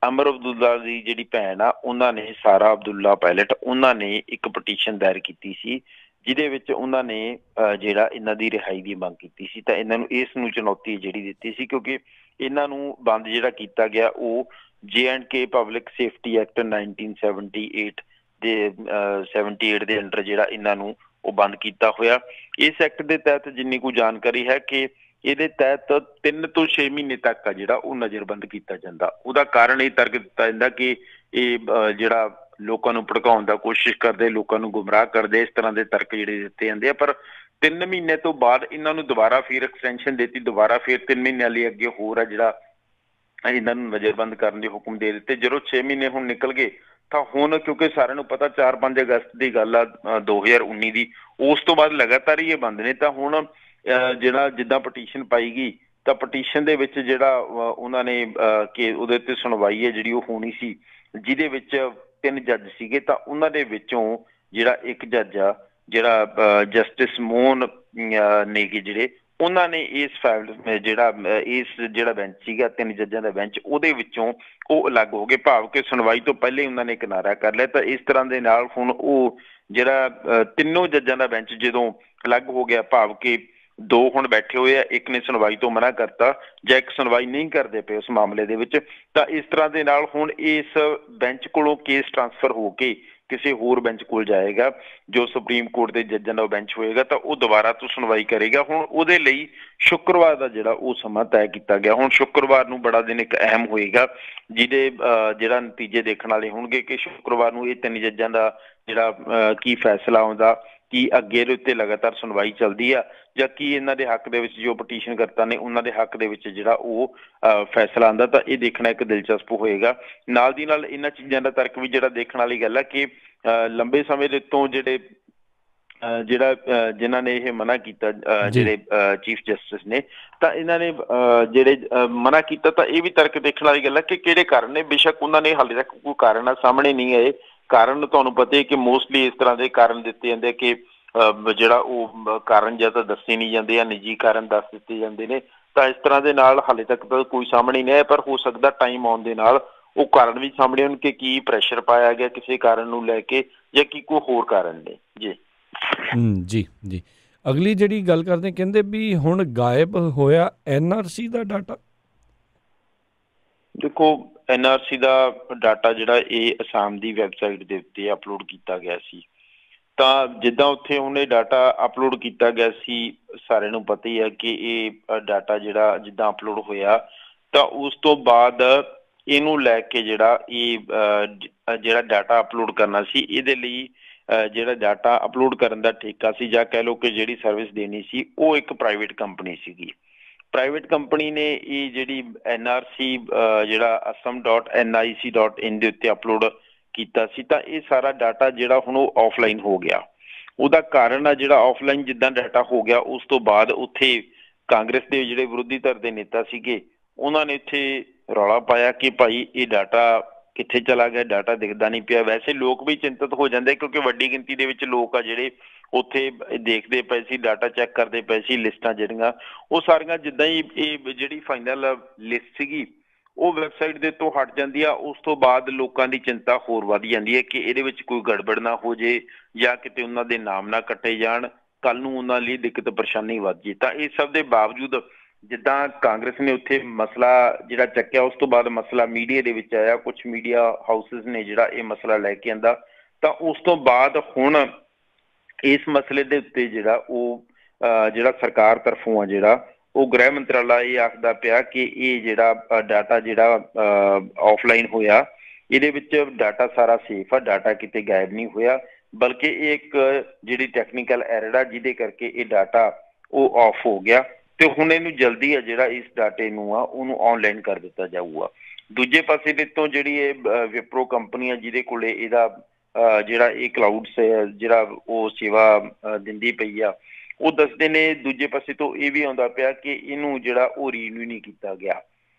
ਅਮਰ ਅਬਦੁੱਲਾ ਦੀ ਜਿਹੜੀ ਭੈਣ ਆ ਉਹਨਾਂ ਨੇ ਸਾਰਾ ਅਬਦੁੱਲਾ ਪਾਇਲਟ ਉਹਨਾਂ ਨੇ ਇੱਕ ਪਟੀਸ਼ਨ ਦਾਇਰ ਕੀਤੀ ਸੀ, ਜਿਹਦੇ ਵਿੱਚ ਉਹਨਾਂ ਨੇ ਜਿਹੜਾ ਇਹਨਾਂ ਦੀ ਰਿਹਾਈ ਦੀ ਮੰਗ ਕੀਤੀ ਸੀ। ਤਾਂ ਇਹਨਾਂ ਨੂੰ ਇਸ ਨੂੰ ਚੁਣੌਤੀ ਜਿਹੜੀ ਦਿੱਤੀ ਸੀ, ਕਿਉਂਕਿ ਇਹਨਾਂ ਨੂੰ ਬੰਦ ਜਿਹੜਾ ਕੀਤਾ ਗਿਆ ਉਹ JNK ਪਬਲਿਕ ਸੇਫਟੀ ਐਕਟ 1978 ਦੇ ਅੰਡਰ ਜਿਹੜਾ ਇਹਨਾਂ ਨੂੰ ਉਹ ਬੰਦ ਕੀਤਾ ਹੋਇਆ। ਇਸ ਐਕਟ ਦੇ ਤਹਿਤ ਜਿੰਨੀ ਕੁ ਜਾਣਕਾਰੀ ਹੈ ਕਿ ਇਹਦੇ ਤਹਿਤ 3 ਤੋਂ 6 ਮਹੀਨੇ ਤੱਕ ਆ ਜਿਹੜਾ ਉਹ ਨਜ਼ਰਬੰਦ ਕੀਤਾ ਜਾਂਦਾ। ਉਹਦਾ ਕਾਰਨ ਇਹ ਤਰਕ ਦਿੱਤਾ ਜਾਂਦਾ ਕਿ ਇਹ ਜਿਹੜਾ ਲੋਕਾਂ ਨੂੰ ਭੜਕਾਉਣ ਦਾ ਕੋਸ਼ਿਸ਼ ਕਰਦੇ, ਲੋਕਾਂ ਨੂੰ ਗੁੰਮਰਾਹ ਕਰਦੇ, ਇਸ ਤਰ੍ਹਾਂ ਦੇ ਤਰਕ ਜਿਹੜੇ ਦਿੱਤੇ ਜਾਂਦੇ ਆ। ਪਰ 3 ਮਹੀਨੇ ਤੋਂ ਬਾਅਦ ਇਹਨਾਂ ਨੂੰ ਦੁਬਾਰਾ ਫਿਰ ਐਕਸਟੈਂਸ਼ਨ ਦਿੱਤੀ, ਦੁਬਾਰਾ ਫਿਰ 3 ਮਹੀਨਿਆਂ ਲਈ ਅੱਗੇ ਹੋਰ ਆ ਜਿਹੜਾ ਇਹਨਾਂ ਨੂੰ ਨਜ਼ਰਬੰਦ ਕਰਨ ਦੇ ਹੁਕਮ ਦੇ ਦਿੱਤੇ। ਜਦੋਂ 6 ਮਹੀਨੇ ਹੁਣ ਨਿਕਲ ਗਏ ਤਾਂ ਹੁਣ ਕਿਉਂਕਿ ਸਾਰਿਆਂ ਨੂੰ ਪਤਾ 4-5 ਅਗਸਤ ਦੀ ਗੱਲ ਆ 2019 ਦੀ, ਉਸ ਤੋਂ ਬਾਅਦ ਲਗਾਤਾਰ ਹੀ ਇਹ ਬੰਦ ਨੇ। ਤਾਂ ਹੁਣ ਜਿਹੜਾ ਜਿੱਦਾਂ ਪਟੀਸ਼ਨ ਪਾਈ ਗਈ ਤਾਂ ਪਟੀਸ਼ਨ ਦੇ ਵਿੱਚ ਜਿਹੜਾ ਉਹਨਾਂ ਨੇ ਕਿ ਉਹਦੇ ਉੱਤੇ ਸੁਣਵਾਈ ਹੈ ਜਿਹੜੀ ਉਹ ਹੋਣੀ ਸੀ, ਜਿਹਦੇ ਵਿੱਚ 3 ਜੱਜ ਸੀਗੇ। ਤਾਂ ਉਹਨਾਂ ਦੇ ਵਿੱਚੋਂ ਜਿਹੜਾ ਇੱਕ ਜੱਜ ਆ ਜਿਹੜਾ ਜਸਟਿਸ ਮੋਹਨ ਨੇਗੇ ਜਿਹੜੇ ਉਹਨਾਂ ਨੇ ਇਸ ਜਿਹੜਾ ਬੈਂਚ ਸੀਗਾ 3 ਜੱਜਾਂ ਦਾ ਬੈਂਚ, ਉਹਦੇ ਵਿੱਚੋਂ ਉਹ ਅਲੱਗ ਹੋ ਗਏ। ਭਾਵ ਕਿ ਸੁਣਵਾਈ ਤੋਂ ਪਹਿਲੇ ਉਹਨਾਂ ਨੇ ਕਿਨਾਰਾ ਕਰ ਲਿਆ। ਤਾਂ ਇਸ ਤਰ੍ਹਾਂ ਦੇ ਨਾਲ ਹੁਣ ਉਹ ਜਿਹੜਾ ਤਿੰਨੋਂ ਜੱਜਾਂ ਦਾ ਬੈਂਚ ਜਦੋਂ ਅਲੱਗ ਹੋ ਗਿਆ, ਭਾਵ ਕਿ 2 ਹੁਣ ਬੈਠੇ ਹੋਏ ਆ, ਇੱਕ ਨੇ ਸੁਣਵਾਈ ਤੋਂ ਮਨਾ ਕਰਤਾ ਜਾਂ ਇੱਕ ਸੁਣਵਾਈ ਨਹੀਂ ਕਰਦੇ ਪਏ ਉਸ ਮਾਮਲੇ ਦੇ ਵਿੱਚ। ਤਾਂ ਇਸ ਤਰ੍ਹਾਂ ਦੇ ਨਾਲ ਹੁਣ ਇਸ ਬੈਂਚ ਕੋਲੋਂ ਕੇਸ ਟਰਾਂਸਫਰ ਹੋ ਕੇ ਕਿਸੇ ਹੋਰ ਬੈਂਚ ਕੋਲ ਜਾਏਗਾ, ਜੋ ਸੁਪਰੀਮ ਕੋਰਟ ਦੇ ਜੱਜਾਂ ਦਾ ਬੈਂਚ ਹੋਏਗਾ। ਤਾਂ ਉਹ ਦੁਬਾਰਾ ਤੋਂ ਸੁਣਵਾਈ ਕਰੇਗਾ। ਹੁਣ ਉਹਦੇ ਲਈ ਸ਼ੁੱਕਰਵਾਰ ਦਾ ਜਿਹੜਾ ਉਹ ਸਮਾਂ ਤੈਅ ਕੀਤਾ ਗਿਆ। ਹੁਣ ਸ਼ੁੱਕਰਵਾਰ ਨੂੰ ਬੜਾ ਦਿਨ ਇੱਕ ਅਹਿਮ ਹੋਏਗਾ, ਜਿਹਦੇ ਜਿਹੜਾ ਨਤੀਜੇ ਦੇਖਣ ਵਾਲੇ ਹੋਣਗੇ ਕਿ ਸ਼ੁੱਕਰਵਾਰ ਨੂੰ ਇਹ 3 ਜੱਜਾਂ ਦਾ ਜਿਹੜਾ ਕੀ ਫੈਸਲਾ ਆਉਂਦਾ ਕਿ ਅੱਗੇ ਇਹਦੇ ਉੱਤੇ ਲਗਾਤਾਰ ਸੁਣਵਾਈ ਚੱਲਦੀ ਆ ਜਾਂ ਕੀ ਇਹਨਾਂ ਦੇ ਹੱਕ ਦੇ ਵਿੱਚ ਜੋ ਪਟੀਸ਼ਨ ਕਰਤਾ ਨੇ ਉਹਨਾਂ ਦੇ ਹੱਕ ਦੇ ਵਿੱਚ ਜਿਹੜਾ ਉਹ ਫੈਸਲਾ ਆਉਂਦਾ। ਤਾਂ ਇਹ ਦੇਖਣਾ ਇੱਕ ਦਿਲਚਸਪ ਹੋਏਗਾ। ਨਾਲ ਦੀ ਨਾਲ ਇਹਨਾਂ ਚੀਜ਼ਾਂ ਦਾ ਤਰਕ ਵੀ ਜਿਹੜਾ ਦੇਖਣ ਵਾਲੀ ਗੱਲ ਹੈ ਕਿ ਲੰਬੇ ਸਮੇਂ ਦੇ ਤੋਂ ਜਿਨ੍ਹਾਂ ਨੇ ਇਹ ਮਨਾ ਕੀਤਾ ਜਿਹੜੇ ਚੀਫ ਜਸਟਿਸ ਨੇ, ਤਾਂ ਇਹਨਾਂ ਨੇ ਜਿਹੜੇ ਮਨਾ ਕੀਤਾ ਤਾਂ ਇਹ ਵੀ ਤਰਕ ਦੇਖਣ ਵਾਲੀ ਗੱਲ ਹੈ ਕਿ ਕਿਹੜੇ ਕਾਰਨ ਨੇ। ਬੇਸ਼ੱਕ ਉਹਨਾਂ ਨੇ ਹਾਲੇ ਤੱਕ ਕੋਈ ਕਾਰਨ ਸਾਹਮਣੇ ਨਹੀਂ ਆਏ। ਕਾਰਨ ਤੁਹਾਨੂੰ ਪਤਾ ਹੈ ਕਿ ਮੋਸਟਲੀ ਇਸ ਤਰ੍ਹਾਂ ਦੇ ਕਾਰਨ ਦਿੱਤੇ ਜਾਂਦੇ ਕਿ ਜਿਹੜਾ ਉਹ ਕਾਰਨ ਜਾਂ ਤਾਂ ਦੱਸੇ ਨਹੀਂ ਜਾਂਦੇ ਜਾਂ ਨਿੱਜੀ ਕਾਰਨ ਦੱਸ ਦਿੱਤੇ ਜਾਂਦੇ ਨੇ। ਤਾਂ ਇਸ ਤਰ੍ਹਾਂ ਦੇ ਨਾਲ ਹਾਲੇ ਤੱਕ ਤਾਂ ਕੋਈ ਸਾਹਮਣੇ ਨਹੀਂ ਆਇਆ, ਪਰ ਹੋ ਸਕਦਾ ਟਾਈਮ ਆਉਣ ਦੇ ਨਾਲ ਉਹ ਕਾਰਨ ਵੀ ਸਾਹਮਣੇ ਆਉਣ ਕਿ ਕੀ ਪ੍ਰੈਸ਼ਰ ਪਾਇਆ ਗਿਆ ਕਿਸੇ ਕਾਰਨ ਨੂੰ ਲੈ ਕੇ ਜਾਂ ਕੀ ਕੋਈ ਹੋਰ ਕਾਰਨ ਨੇ। ਜੀ ਜੀ ਜੀ ਅਗਲੀ ਜਿਹੜੀ ਗੱਲ ਕਰਦੇ ਕਹਿੰਦੇ ਵੀ ਹੁਣ ਗਾਇਬ ਹੋਇਆ NRC ਦਾ ਡਾਟਾ। ਦੇਖੋ NRC ਦਾ ਡਾਟਾ ਜਿਹੜਾ ਇਹ ਅਸਾਮ ਦੀ ਵੈਬਸਾਈਟ ਦੇ ਉੱਤੇ ਅਪਲੋਡ ਕੀਤਾ ਗਿਆ ਸੀ। ਤਾਂ ਜਿੱਦਾਂ ਉੱਥੇ ਉਹਨੇ ਡਾਟਾ ਅਪਲੋਡ ਕੀਤਾ ਗਿਆ ਸੀ, ਸਾਰਿਆਂ ਨੂੰ ਪਤਾ ਹੀ ਹੈ ਕਿ ਇਹ ਡਾਟਾ ਜਿਹੜਾ ਜਿੱਦਾਂ ਅਪਲੋਡ ਹੋਇਆ ਤਾਂ ਉਸ ਤੋਂ ਬਾਅਦ ਇਹਨੂੰ ਲੈ ਕੇ ਜਿਹੜਾ ਡਾਟਾ ਅਪਲੋਡ ਕਰਨਾ ਸੀ, ਇਹਦੇ ਲਈ ਜਿਹੜਾ ਡਾਟਾ ਅਪਲੋਡ ਕਰਨ ਦਾ ਠੇਕਾ ਸੀ ਜਾਂ ਕਹਿ ਲਓ ਕਿ ਜਿਹੜੀ ਸਰਵਿਸ ਦੇਣੀ ਸੀ ਉਹ ਇੱਕ ਪ੍ਰਾਈਵੇਟ ਕੰਪਨੀ ਸੀਗੀ। ਪ੍ਰਾਈਵੇਟ ਕੰਪਨੀ ਨੇ ਇਹ ਜਿਹੜੀ NRC ਜਿਹੜਾ assam.nic.in ਦੇ ਉੱਤੇ ਅਪਲੋਡ ਕੀਤਾ ਸੀ। ਤਾਂ ਇਹ ਸਾਰਾ ਡਾਟਾ ਜਿਹੜਾ ਹੁਣ ਉਹ ਆਫਲਾਈਨ ਹੋ ਗਿਆ। ਉਹਦਾ ਕਾਰਨ ਆ ਜਿਹੜਾ ਆਫਲਾਈਨ ਜਿੱਦਾਂ ਡਾਟਾ ਹੋ ਗਿਆ ਉਸ ਤੋਂ ਬਾਅਦ ਉੱਥੇ ਕਾਂਗਰਸ ਦੇ ਜਿਹੜੇ ਵਿਰੋਧੀ ਧਿਰ ਦੇ ਨੇਤਾ ਸੀਗੇ ਉਹਨਾਂ ਨੇ ਇੱਥੇ ਰੌਲਾ ਪਾਇਆ ਕਿ ਭਾਈ ਇਹ ਡਾਟਾ ਕਿੱਥੇ ਚਲਾ ਗਿਆ, ਡਾਟਾ ਦਿਖਦਾ ਨਹੀਂ ਪਿਆ। ਵੈਸੇ ਲੋਕ ਵੀ ਚਿੰਤਤ ਹੋ ਜਾਂਦੇ ਕਿਉਂਕਿ ਵੱਡੀ ਗਿਣਤੀ ਦੇ ਵਿੱਚ ਲੋਕ ਆ ਜਿਹੜੇ ਉੱਥੇ ਦੇਖਦੇ ਪਏ ਸੀ, ਡਾਟਾ ਚੈੱਕ ਕਰਦੇ ਪਏ ਸੀ। ਲਿਸਟਾਂ ਜਿਹੜੀਆਂ ਉਹ ਸਾਰੀਆਂ ਜਿੱਦਾਂ ਹੀ ਇਹ ਜਿਹੜੀ ਫਾਈਨਲ ਲਿਸਟ ਸੀਗੀ ਉਹ ਵੈਬਸਾਈਟ ਦੇ ਤੋਂ ਹਟ ਜਾਂਦੀ ਆ, ਉਸ ਤੋਂ ਬਾਅਦ ਲੋਕਾਂ ਦੀ ਚਿੰਤਾ ਹੋਰ ਵੱਧ ਜਾਂਦੀ ਹੈ ਕਿ ਇਹਦੇ ਵਿੱਚ ਕੋਈ ਗੜਬੜ ਨਾ ਹੋ ਜੇ ਜਾਂ ਕਿਤੇ ਉਹਨਾਂ ਦੇ ਨਾਮ ਨਾ ਕੱਟੇ ਜਾਣ, ਕੱਲ ਨੂੰ ਉਹਨਾਂ ਲਈ ਦਿੱਕਤ ਪਰੇਸ਼ਾਨੀ ਵੱਧ ਜੇ। ਤਾਂ ਇਹ ਸਭ ਦੇ ਬਾਵਜੂਦ ਜਿੱਦਾਂ ਕਾਂਗਰਸ ਨੇ ਉੱਥੇ ਮਸਲਾ ਜਿਹੜਾ ਚੱਕਿਆ ਉਸ ਤੋਂ ਬਾਅਦ ਮਸਲਾ ਮੀਡੀਆ ਦੇ ਵਿੱਚ ਆਇਆ, ਕੁਛ ਮੀਡੀਆ ਹਾਊਸਿਸ ਨੇ ਜਿਹੜਾ ਇਹ ਮਸਲਾ ਲੈ ਕੇ ਆਂਦਾ। ਤਾਂ ਉਸ ਤੋਂ ਬਾਅਦ ਹੁਣ ਇਸ ਮਸਲੇ ਦੇ ਉੱਤੇ ਜਿਹੜਾ ਸਰਕਾਰ ਤਰਫੋਂ ਆ ਜਿਹੜਾ ਉਹ ਗ੍ਰਹਿ ਮੰਤਰਾਲਾ ਇਹ ਆਖਦਾ ਪਿਆ ਕਿ ਇਹ ਜਿਹੜਾ ਡਾਟਾ ਜਿਹੜਾ ਆਫਲਾਈਨ ਹੋਇਆ ਇਹਦੇ ਵਿੱਚ ਡਾਟਾ ਸਾਰਾ ਸੇਫ ਆ, ਡਾਟਾ ਕਿਤੇ ਗਾਇਬ ਨਹੀਂ ਹੋਇਆ, ਬਲਕਿ ਇਹ ਇੱਕ ਜਿਹੜੀ ਟੈਕਨੀਕਲ ਐਰਰ ਆ ਜਿਹਦੇ ਕਰਕੇ ਇਹ ਡਾਟਾ ਉਹ ਆਫ ਹੋ ਗਿਆ। ਤੇ ਹੁਣ ਇਹਨੂੰ ਜਲਦੀ ਆ ਜਿਹੜਾ ਇਸ ਡਾਟੇ ਨੂੰ ਆ ਉਹਨੂੰ ਆਨਲਾਈਨ ਕਰ ਦਿੱਤਾ ਜਾਊਗਾ। ਦੂਜੇ ਪਾਸੇ ਦੇ ਤੋਂ ਜਿਹੜੀ ਇਹ ਵਿਪਰੋ ਕੰਪਨੀ ਆ ਜਿਹਦੇ ਕੋਲੇ ਇਹਦਾ ਜਿਹੜਾ ਇਹ ਕਲਾਊਡਸ ਜਿਹੜਾ ਉਹ ਸੇਵਾ ਦਿੰਦੀ ਪਈ ਆ, ਉਹ ਦੱਸਦੇ ਨੇ ਦੂਜੇ ਪਾਸੇ ਤੋਂ ਇਹ ਵੀ ਆਉਂਦਾ ਪਿਆ ਕਿ ਇਹਨੂੰ ਜਿਹੜਾ ਉਹ ਰੀਨਿਊ ਨਹੀਂ ਕੀਤਾ ਗਿਆ।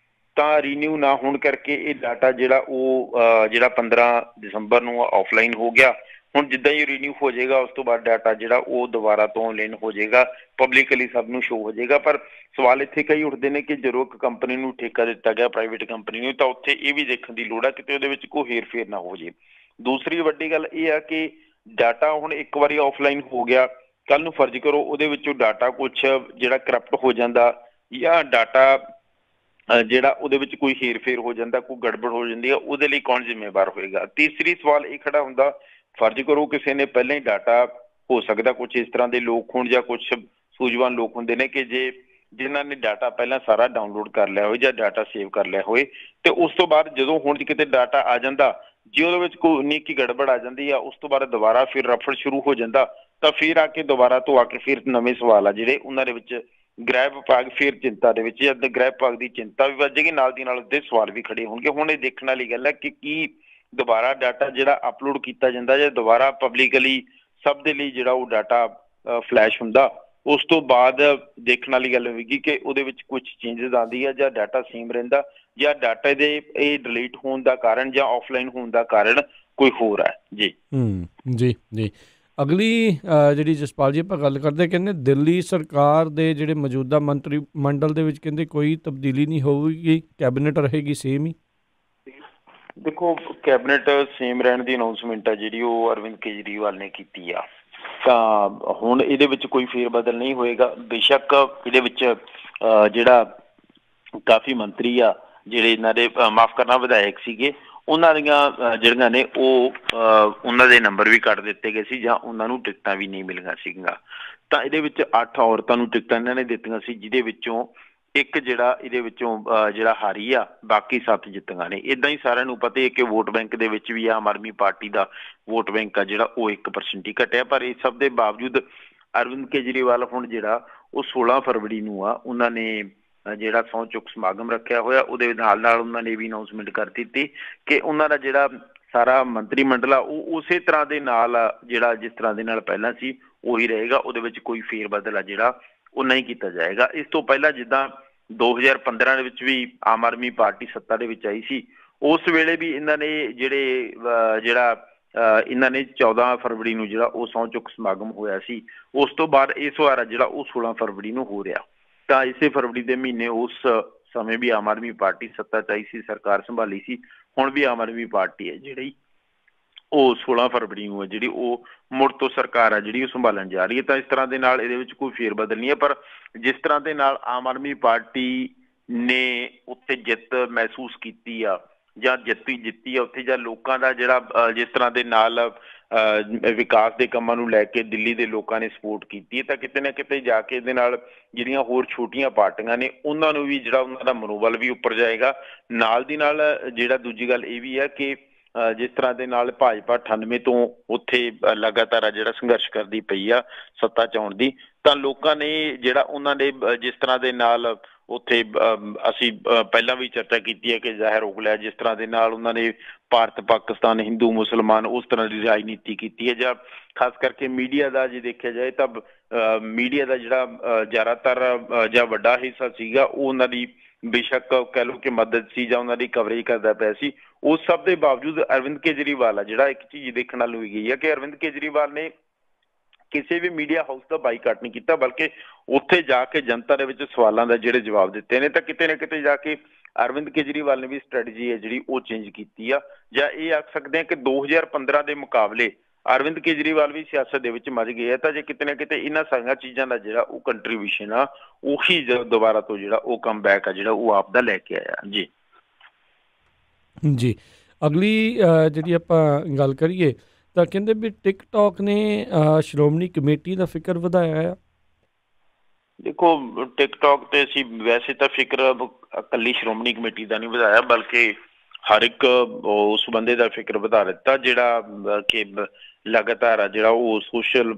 ਤਾਂ ਰੀਨਿਊ ਨਾ ਹੋਣ ਕਰਕੇ ਇਹ ਡਾਟਾ ਜਿਹੜਾ ਉਹ ਜਿਹੜਾ 15 ਦਸੰਬਰ ਨੂੰ ਆਫਲਾਈਨ ਹੋ ਗਿਆ। ਹੁਣ ਜਿੱਦਾਂ ਹੀ ਰੀਨਿਊ ਹੋ ਜਾਏਗਾ ਉਸ ਤੋਂ ਬਾਅਦ ਡਾਟਾ ਜਿਹੜਾ ਉਹ ਦੁਬਾਰਾ ਤੋਂ ਆਨਲਾਈਨ ਹੋ ਜਾਏਗਾ, ਪਬਲਿਕਲੀ ਸਭ ਨੂੰ ਸ਼ੋ ਹੋ ਜਾਏਗਾ। ਪਰ ਸਵਾਲ ਇੱਥੇ ਕਈ ਉੱਠਦੇ ਨੇ ਕਿ ਜਦੋਂ ਇੱਕ ਕੰਪਨੀ ਨੂੰ ਠੇਕਾ ਦਿੱਤਾ ਗਿਆ ਪ੍ਰਾਈਵੇਟ ਕੰਪਨੀ ਨੂੰ, ਤਾਂ ਉੱਥੇ ਇਹ ਵੀ ਦੇਖਣ ਦੀ ਲੋੜ ਆ ਕਿਤੇ ਉਹਦੇ ਵਿੱਚ ਕੋਈ ਹੇਰ ਫੇਰ ਨਾ ਹੋ ਜੇ। ਦੂਸਰੀ ਵੱਡੀ ਗੱਲ ਇਹ ਆ ਕਿ ਡਾਟਾ ਹੁਣ ਇੱਕ ਵਾਰੀ ਆਫਲਾਈਨ ਹੋ ਗਿਆ, ਕੱਲ ਨੂੰ ਫਰਜ਼ ਕਰੋ ਉਹਦੇ ਵਿੱਚੋਂ ਡਾਟਾ ਕੁਛ ਜਿਹੜਾ ਕਰਪਟ ਹੋ ਜਾਂਦਾ ਜਾਂ ਡਾਟਾ ਜਿਹੜਾ ਉਹਦੇ ਵਿੱਚ ਕੋਈ ਹੇਰ ਫੇਰ ਹੋ ਜਾਂਦਾ, ਕੋਈ ਗੜਬੜ ਹੋ ਜਾਂਦੀ ਆ, ਉਹਦੇ ਲਈ ਕੌਣ ਜ਼ਿੰਮੇਵਾਰ ਹੋਏਗਾ। ਤੀਸਰੀ ਸਵਾਲ ਇਹ ਖੜਾ ਹੁੰਦਾ, ਫਰਜ਼ ਕਰੋ ਕਿਸੇ ਨੇ ਪਹਿਲਾਂ ਹੀ ਡਾਟਾ, ਹੋ ਸਕਦਾ ਕੁਛ ਇਸ ਤਰ੍ਹਾਂ ਦੇ ਲੋਕ ਹੋਣ ਜਾਂ ਕੁਛ ਸੂਝਵਾਨ ਲੋਕ ਹੁੰਦੇ ਨੇ ਕਿ ਜਿਨ੍ਹਾਂ ਨੇ ਡਾਟਾ ਪਹਿਲਾਂ ਸਾਰਾ ਡਾਊਨਲੋਡ ਕਰ ਲਿਆ ਹੋਵੇ ਜਾਂ ਡਾਟਾ ਸੇਵ ਕਰ ਲਿਆ ਹੋਏ, ਤੇ ਉਸ ਤੋਂ ਬਾਅਦ ਜਦੋਂ ਹੁਣ ਕਿਤੇ ਡਾਟਾ ਆ ਜਾਂਦਾ ਜੇ ਉਹਦੇ ਵਿੱਚ ਕੋਈ ਉਨੀ ਕੀ ਗੜਬੜ ਆ ਜਾਂਦੀ ਆ, ਉਸ ਤੋਂ ਬਾਅਦ ਦੁਬਾਰਾ ਫਿਰ ਰਫੜ ਸ਼ੁਰੂ ਹੋ ਜਾਂਦਾ। ਤਾਂ ਫਿਰ ਆ ਕੇ ਦੁਬਾਰਾ ਤੋਂ ਆ ਕੇ ਫਿਰ ਨਵੇਂ ਸਵਾਲ ਆ ਜਿਹੜੇ ਉਹਨਾਂ ਦੇ ਵਿੱਚ ਗ੍ਰਹਿ ਵਿਭਾਗ ਫਿਰ ਚਿੰਤਾ ਦੇ ਵਿੱਚ, ਜਦ ਗ੍ਰਹਿ ਵਿਭਾਗ ਦੀ ਚਿੰਤਾ ਵੀ ਵੱਧ ਜਾਏਗੀ ਨਾਲ ਦੀ ਨਾਲ ਉਹਦੇ ਸਵਾਲ ਵੀ ਖੜੇ ਹੋਣਗੇ। ਹੁਣ ਇਹ ਦੇਖਣ ਵਾਲੀ ਗੱਲ ਹੈ ਕਿ ਕੀ ਦੁਬਾਰਾ ਡਾਟਾ ਜਿਹੜਾ ਅਪਲੋਡ ਕੀਤਾ ਜਾਂਦਾ ਜਾਂ ਦੁਬਾਰਾ ਪਬਲਿਕਲੀ ਸਭ ਦੇ ਲਈ ਜਿਹੜਾ ਉਹ ਡਾਟਾ ਫਲੈਸ਼ ਹੁੰਦਾ, ਉਸ ਤੋਂ ਬਾਅਦ ਦੇਖਣ ਵਾਲੀ ਗੱਲ ਹੋਵੇਗੀ ਕਿ ਉਹਦੇ ਵਿੱਚ ਕੁਝ ਚੇਂਜਸ ਆਉਂਦੀ ਆ ਜਾਂ ਡਾਟਾ ਸੇਮ ਰਹਿੰਦਾ ਜਾਂ ਡਾਟਾ ਦੇ ਇਹ ਡਿਲੀਟ ਹੋਣ ਦਾ ਕਾਰਨ ਜਾਂ ਆਫਲਾਈਨ ਹੋਣ ਦਾ ਕਾਰਨ ਕੋਈ ਹੋਰ ਹੈ। ਜੀ ਜੀ ਜੀ ਅਗਲੀ ਜਿਹੜੀ ਜਸਪਾਲ ਜੀ ਆਪਾਂ ਗੱਲ ਕਰਦੇ, ਕਹਿੰਦੇ ਦਿੱਲੀ ਸਰਕਾਰ ਦੇ ਜਿਹੜੇ ਮੌਜੂਦਾ ਮੰਤਰੀ ਮੰਡਲ ਦੇ ਵਿੱਚ ਕਹਿੰਦੇ ਕੋਈ ਤਬਦੀਲੀ ਨਹੀਂ ਹੋਵੇਗੀ, ਕੈਬਨਿਟ ਰਹੇਗੀ ਸੇਮ ਹੀ। ਦੇਖੋ ਕੈਬਨਿਟ ਸੇਮ ਰਹਿਣ ਦੀ ਅਨਾਊਂਸਮੈਂਟ ਆ ਜਿਹੜੀ ਉਹ ਅਰਵਿੰਦ ਕੇਜਰੀਵਾਲ ਨੇ ਕੀਤੀ ਆ, ਤਾਂ ਹੁਣ ਇਹਦੇ ਵਿੱਚ ਕੋਈ ਫੇਰ ਬਦਲ ਨਹੀਂ ਹੋਏਗਾ। ਬੇਸ਼ੱਕ ਇਹਦੇ ਵਿੱਚ ਜਿਹੜਾ ਕਾਫੀ ਮੰਤਰੀ ਆ ਜਿਹੜੇ ਇਹਨਾਂ ਦੇ ਮਾਫ ਕਰਨਾ ਵਿਧਾਇਕ ਸੀਗੇ, ਉਹਨਾਂ ਦੀਆਂ ਜਿਹੜੀਆਂ ਨੇ ਉਹ ਉਹਨਾਂ ਦੇ ਨੰਬਰ ਵੀ ਕੱਟ ਦਿੱਤੇ ਗਏ ਸੀ ਜਾਂ ਉਹਨਾਂ ਨੂੰ ਟਿਕਟਾਂ ਵੀ ਨਹੀਂ ਮਿਲੀਆਂ ਸੀਗੀਆਂ। ਤਾਂ ਇਹਦੇ ਵਿੱਚ 8 ਔਰਤਾਂ ਨੂੰ ਟਿਕਟਾਂ ਇਹਨਾਂ ਨੇ ਦਿੱਤੀਆਂ ਸੀ, ਜਿਹਦੇ ਵਿੱਚੋਂ ਇੱਕ ਜਿਹੜਾ ਇਹਦੇ ਵਿੱਚੋਂ ਜਿਹੜਾ ਹਾਰੀ ਆ, ਬਾਕੀ 7 ਜਿੱਤੀਆਂ ਨੇ। ਇਦਾਂ ਹੀ ਸਾਰਿਆਂ ਨੂੰ ਪਤਾ ਹੈ ਕਿ ਵੋਟ ਬੈਂਕ ਦੇ ਵਿੱਚ ਵੀ ਆਮ ਆਦਮੀ ਪਾਰਟੀ ਦਾ ਵੋਟ ਬੈਂਕ ਆ ਜਿਹੜਾ ਉਹ 1% ਹੀ ਘਟਿਆ। ਪਰ ਇਸ ਸਭ ਦੇ ਬਾਵਜੂਦ ਅਰਵਿੰਦ ਕੇਜਰੀਵਾਲ ਹੁਣ ਜਿਹੜਾ ਉਹ 16 ਫਰਵਰੀ ਨੂੰ ਆ ਉਹਨਾਂ ਨੇ ਜਿਹੜਾ ਸਹੁੰ ਚੁੱਕ ਸਮਾਗਮ ਰੱਖਿਆ ਹੋਇਆ, ਉਹਦੇ ਨਾਲ ਨਾਲ ਉਹਨਾਂ ਨੇ ਵੀ ਅਨਾਊਂਸਮੈਂਟ ਕਰ ਦਿੱਤੀ ਕਿ ਉਹਨਾਂ ਦਾ ਜਿਹੜਾ ਸਾਰਾ ਮੰਤਰੀ ਮੰਡਲ ਆ ਉਹ ਉਸੇ ਤਰ੍ਹਾਂ ਦੇ ਨਾਲ ਜਿਹੜਾ ਜਿਸ ਤਰ੍ਹਾਂ ਦੇ ਨਾਲ ਪਹਿਲਾਂ ਸੀ ਉਹੀ ਰਹੇਗਾ। ਉਹਦੇ ਵਿੱਚ ਕੋਈ ਫੇਰ ਬਦਲ ਆ ਜਿਹੜਾ ਉਹ ਨਹੀਂ ਕੀਤਾ ਜਾਏਗਾ। ਇਸ ਤੋਂ ਪਹਿਲਾਂ ਜਿੱਦਾਂ 2015 ਦੇ ਵਿੱਚ ਵੀ ਆਮ ਆਦਮੀ ਪਾਰਟੀ ਸੱਤਾ ਦੇ ਵਿੱਚ ਆਈ ਸੀ, ਉਸ ਵੇਲੇ ਵੀ ਇਹਨਾਂ ਨੇ ਜਿਹੜਾ ਇਹਨਾਂ ਨੇ 14 ਫਰਵਰੀ ਨੂੰ ਜਿਹੜਾ ਉਹ ਸਹੁੰ ਚੁੱਕ ਸਮਾਗਮ ਹੋਇਆ ਸੀ। ਉਸ ਤੋਂ ਬਾਅਦ ਇਸ ਵਾਰ ਜਿਹੜਾ ਉਹ 16 ਫਰਵਰੀ ਨੂੰ ਹੋ ਰਿਹਾ। ਤਾਂ ਇਸੇ ਫਰਵਰੀ ਦੇ ਮਹੀਨੇ ਉਸ ਸਮੇਂ ਵੀ ਆਮ ਆਦਮੀ ਪਾਰਟੀ ਸੱਤਾ 'ਚ ਆਈ ਸੀ, ਸਰਕਾਰ ਸੰਭਾਲੀ ਸੀ। ਹੁਣ ਵੀ ਆਮ ਆਦਮੀ ਪਾਰਟੀ ਹੈ ਜਿਹੜੀ ਉਹ 16 ਫਰਵਰੀ ਨੂੰ ਹੈ ਜਿਹੜੀ ਉਹ ਮੁੜ ਤੋਂ ਸਰਕਾਰ ਆ ਜਿਹੜੀ ਉਹ ਸੰਭਾਲਣ ਜਾ ਰਹੀ ਹੈ। ਤਾਂ ਇਸ ਤਰ੍ਹਾਂ ਦੇ ਨਾਲ ਇਹਦੇ ਵਿੱਚ ਕੋਈ ਫੇਰ ਬਦਲ ਨਹੀਂ ਹੈ। ਪਰ ਜਿਸ ਤਰ੍ਹਾਂ ਦੇ ਨਾਲ ਆਮ ਆਦਮੀ ਪਾਰਟੀ ਨੇ ਉੱਥੇ ਜਿੱਤ ਮਹਿਸੂਸ ਕੀਤੀ ਆ ਜਾਂ ਜਿੱਤੀ ਆ ਉੱਥੇ, ਜਾਂ ਲੋਕਾਂ ਦਾ ਜਿਹੜਾ ਜਿਸ ਤਰ੍ਹਾਂ ਦੇ ਨਾਲ ਵਿਕਾਸ ਦੇ ਕੰਮਾਂ ਨੂੰ ਲੈ ਕੇ ਦਿੱਲੀ ਦੇ ਲੋਕਾਂ ਨੇ ਸਪੋਰਟ ਕੀਤੀ ਹੈ, ਤਾਂ ਕਿਤੇ ਨਾ ਕਿਤੇ ਜਾ ਕੇ ਇਹਦੇ ਨਾਲ ਜਿਹੜੀਆਂ ਹੋਰ ਛੋਟੀਆਂ ਪਾਰਟੀਆਂ ਨੇ ਉਹਨਾਂ ਨੂੰ ਵੀ ਜਿਹੜਾ ਉਹਨਾਂ ਦਾ ਮਨੋਬਲ ਵੀ ਉੱਪਰ ਜਾਏਗਾ। ਨਾਲ ਦੀ ਨਾਲ ਜਿਹੜਾ ਦੂਜੀ ਗੱਲ ਇਹ ਵੀ ਹੈ ਕਿ ਜਿਸ ਤਰ੍ਹਾਂ ਦੇ ਨਾਲ ਭਾਜਪਾ 98 ਤੋਂ ਉੱਥੇ ਲਗਾਤਾਰ ਜਿਹੜਾ ਸੰਘਰਸ਼ ਕਰਦੀ ਪਈ ਆ ਸੱਤਾ 'ਚ ਆਉਣ ਦੀ, ਤਾਂ ਲੋਕਾਂ ਨੇ ਜਿਹੜਾ ਉਹਨਾਂ ਨੇ ਜਿਸ ਤਰ੍ਹਾਂ ਦੇ ਨਾਲ ਉੱਥੇ ਅਸੀਂ ਪਹਿਲਾਂ ਵੀ ਚਰਚਾ ਕੀਤੀ ਹੈ ਕਿ ਜ਼ਾਹਿਰ ਹੋ ਲਿਆ, ਜਿਸ ਤਰ੍ਹਾਂ ਦੇ ਨਾਲ ਉਹਨਾਂ ਨੇ ਭਾਰਤ ਪਾਕਿਸਤਾਨ ਹਿੰਦੂ ਮੁਸਲਮਾਨ ਉਸ ਤਰ੍ਹਾਂ ਦੀ ਰਾਜਨੀਤੀ ਕੀਤੀ ਹੈ। ਜਾਂ ਖਾਸ ਕਰਕੇ ਮੀਡੀਆ ਦਾ ਜੇ ਦੇਖਿਆ ਜਾਏ ਤਾਂ ਮੀਡੀਆ ਦਾ ਜਿਹੜਾ ਜ਼ਿਆਦਾਤਰ ਜਾਂ ਵੱਡਾ ਹਿੱਸਾ ਸੀਗਾ ਉਹ ਉਹਨਾਂ ਦੀ ਬੇਸ਼ੱਕ ਕਹਿ ਲਓ ਕਿ ਮਦਦ ਸੀ ਜਾਂ ਉਹਨਾਂ ਦੀ ਕਵਰੇਜ ਕਰਦਾ ਪਿਆ ਸੀ। ਉਸ ਸਭ ਦੇ ਬਾਵਜੂਦ ਅਰਵਿੰਦ ਕੇਜਰੀਵਾਲ ਆ ਜਿਹੜਾ ਇੱਕ ਚੀਜ਼ ਦੇਖਣ ਨਾਲ ਹੋਈ ਗਈ ਹੈ ਕਿ ਅਰਵਿੰਦ ਕੇਜਰੀਵਾਲ ਨੇ ਕਿਸੇ ਵੀ ਮੀਡੀਆ ਹਾਊਸ ਦਾ ਬਾਈਕਾਟ ਨਹੀਂ ਕੀਤਾ, ਬਲਕਿ ਉੱਥੇ ਜਾ ਕੇ ਜਨਤਾ ਦੇ ਵਿੱਚ ਸਵਾਲਾਂ ਦਾ ਜਿਹੜੇ ਜਵਾਬ ਦਿੱਤੇ ਨੇ। ਤਾਂ ਕਿਤੇ ਨਾ ਕਿਤੇ ਜਾ ਕੇ ਅਰਵਿੰਦ ਕੇਜਰੀਵਾਲ ਨੇ ਵੀ ਸਟ੍ਰੈਟਜੀ ਹੈ ਜਿਹੜੀ ਉਹ ਚੇਂਜ ਕੀਤੀ ਆ। ਜਾਂ ਇਹ ਆਖ ਸਕਦੇ ਹਾਂ ਕਿ 2015 ਦੇ ਮੁਕਾਬਲੇ ਅਰਵਿੰਦ ਕੇਜਰੀਵਾਲ ਵੀ ਸਿਆਸਤ ਦੇ ਵਿੱਚ ਮੱਝ ਗਏ ਆ। ਤਾਂ ਜੇ ਕਿਤੇ ਨਾ ਕਿਤੇ ਇਹਨਾਂ ਸਾਰੀਆਂ ਚੀਜ਼ਾਂ ਦਾ ਜਿਹੜਾ ਉਹ ਕੰਟਰੀਬਿਊਸ਼ਨ ਆ ਉਹੀ ਦੁਬਾਰਾ ਤੋਂ ਜਿਹੜਾ ਉਹ ਕਮ ਬੈਕ ਆ ਜਿਹੜਾ ਉਹ ਆਪ ਦਾ ਲੈ ਕੇ ਆਇਆ। ਜੀ ਜੀ, ਅਗਲੀ ਜਿਹੜੀ ਆਪਾਂ ਗੱਲ ਕਰੀਏ ਤਾਂ ਕਹਿੰਦੇ ਵੀ ਟਿਕਟੌਕ ਨੇ ਸ਼੍ਰੋਮਣੀ ਕਮੇਟੀ ਦਾ ਫਿਕਰ ਵਧਾਇਆ ਆ। ਦੇਖੋ, ਟਿਕਟੌਕ ਤੇ ਅਸੀਂ ਵੈਸੇ ਤਾਂ ਫਿਕਰ ਇਕੱਲੀ ਸ਼੍ਰੋਮਣੀ ਕਮੇਟੀ ਦਾ ਨਹੀਂ ਵਧਾਇਆ, ਬਲਕਿ ਹਰ ਇੱਕ ਉਸ ਬੰਦੇ ਦਾ ਫਿਕਰ ਵਧਾ ਦਿੱਤਾ ਜਿਹੜਾ ਕਿ ਲਗਾਤਾਰ ਆ ਜਿਹੜਾ ਉਹ ਸੋਸ਼ਲ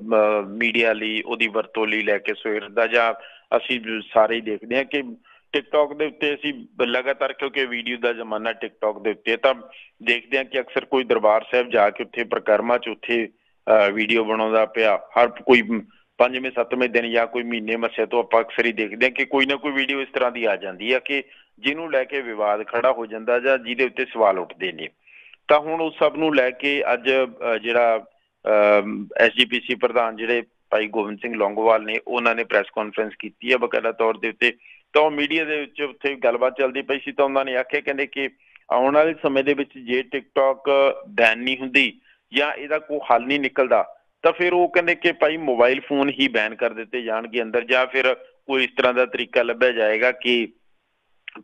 ਮੀਡੀਆ ਲਈ ਉਹਦੀ ਵਰਤੋਂ ਲਈ ਲੈ ਕੇ ਸਵੇਰ ਦਾ। ਜਾਂ ਅਸੀਂ ਸਾਰੇ ਹੀ ਦੇਖਦੇ ਹਾਂ ਕਿ ਟਿਕਟੌਕ ਦੇ ਉੱਤੇ ਅਸੀਂ ਲਗਾਤਾਰ, ਕਿਉਂਕਿ ਵੀਡੀਓ ਦਾ ਜ਼ਮਾਨਾ ਟਿਕਟੌਕ ਦੇ ਉੱਤੇ, ਤਾਂ ਦੇਖਦੇ ਹਾਂ ਕਿ ਅਕਸਰ ਕੋਈ ਦਰਬਾਰ ਸਾਹਿਬ ਜਾ ਕੇ ਉੱਥੇ ਪਰਿਕਰਮਾ 'ਚ ਉੱਥੇ ਵੀਡੀਓ ਬਣਾਉਂਦਾ ਪਿਆ। ਹਰ ਕੋਈ 5ਵੇਂ 7ਵੇਂ ਦਿਨ ਜਾਂ ਕੋਈ ਮਹੀਨੇ ਮੱਸੇ ਤੋਂ ਆਪਾਂ ਅਕਸਰ ਹੀ ਦੇਖਦੇ ਹਾਂ ਕਿ ਕੋਈ ਨਾ ਕੋਈ ਵੀਡੀਓ ਇਸ ਤਰ੍ਹਾਂ ਦੀ ਆ ਜਾਂਦੀ ਆ ਕਿ ਜਿਹਨੂੰ ਲੈ ਕੇ ਵਿਵਾਦ ਖੜਾ ਹੋ ਜਾਂਦਾ ਜਾਂ ਜਿਹਦੇ ਉੱਤੇ ਸਵਾਲ ਉੱਠਦੇ ਨੇ। ਤਾਂ ਹੁਣ ਉਸ ਸਭ ਨੂੰ ਲੈ ਕੇ ਅੱਜ ਜਿਹੜਾ SGPC ਪ੍ਰਧਾਨ ਜਿਹੜੇ ਭਾਈ ਗੋਬਿੰਦ ਸਿੰਘ ਲੌਂਗੋਵਾਲ ਨੇ ਉਹਨਾਂ ਨੇ ਪ੍ਰੈਸ ਕਾਨਫਰੰਸ ਕੀਤੀ ਹੈ ਬਕਾਇਦਾ ਤੌਰ ਦੇ ਉੱਤੇ। ਤਾਂ ਉਹ ਮੀਡੀਆ ਦੇ ਵਿੱਚ ਉੱਥੇ ਗੱਲਬਾਤ ਚੱਲਦੀ ਪਈ ਸੀ ਤਾਂ ਉਹਨਾਂ ਨੇ ਆਖਿਆ, ਕਹਿੰਦੇ ਕਿ ਆਉਣ ਵਾਲੇ ਸਮੇਂ ਦੇ ਵਿੱਚ ਜੇ ਟਿਕਟੌਕ ਬੈਨ ਨਹੀਂ ਹੁੰਦੀ ਜਾਂ ਇਹਦਾ ਕੋਈ ਹੱਲ ਨਹੀਂ ਨਿਕਲਦਾ ਤਾਂ ਫਿਰ ਉਹ ਕਹਿੰਦੇ ਕਿ ਭਾਈ ਮੋਬਾਈਲ ਫੋਨ ਹੀ ਬੈਨ ਕਰ ਦਿੱਤੇ ਜਾਣਗੇ ਅੰਦਰ, ਜਾਂ ਫਿਰ ਕੋਈ ਇਸ ਤਰ੍ਹਾਂ ਦਾ ਤਰੀਕਾ ਲੱਭਿਆ ਜਾਏਗਾ ਕਿ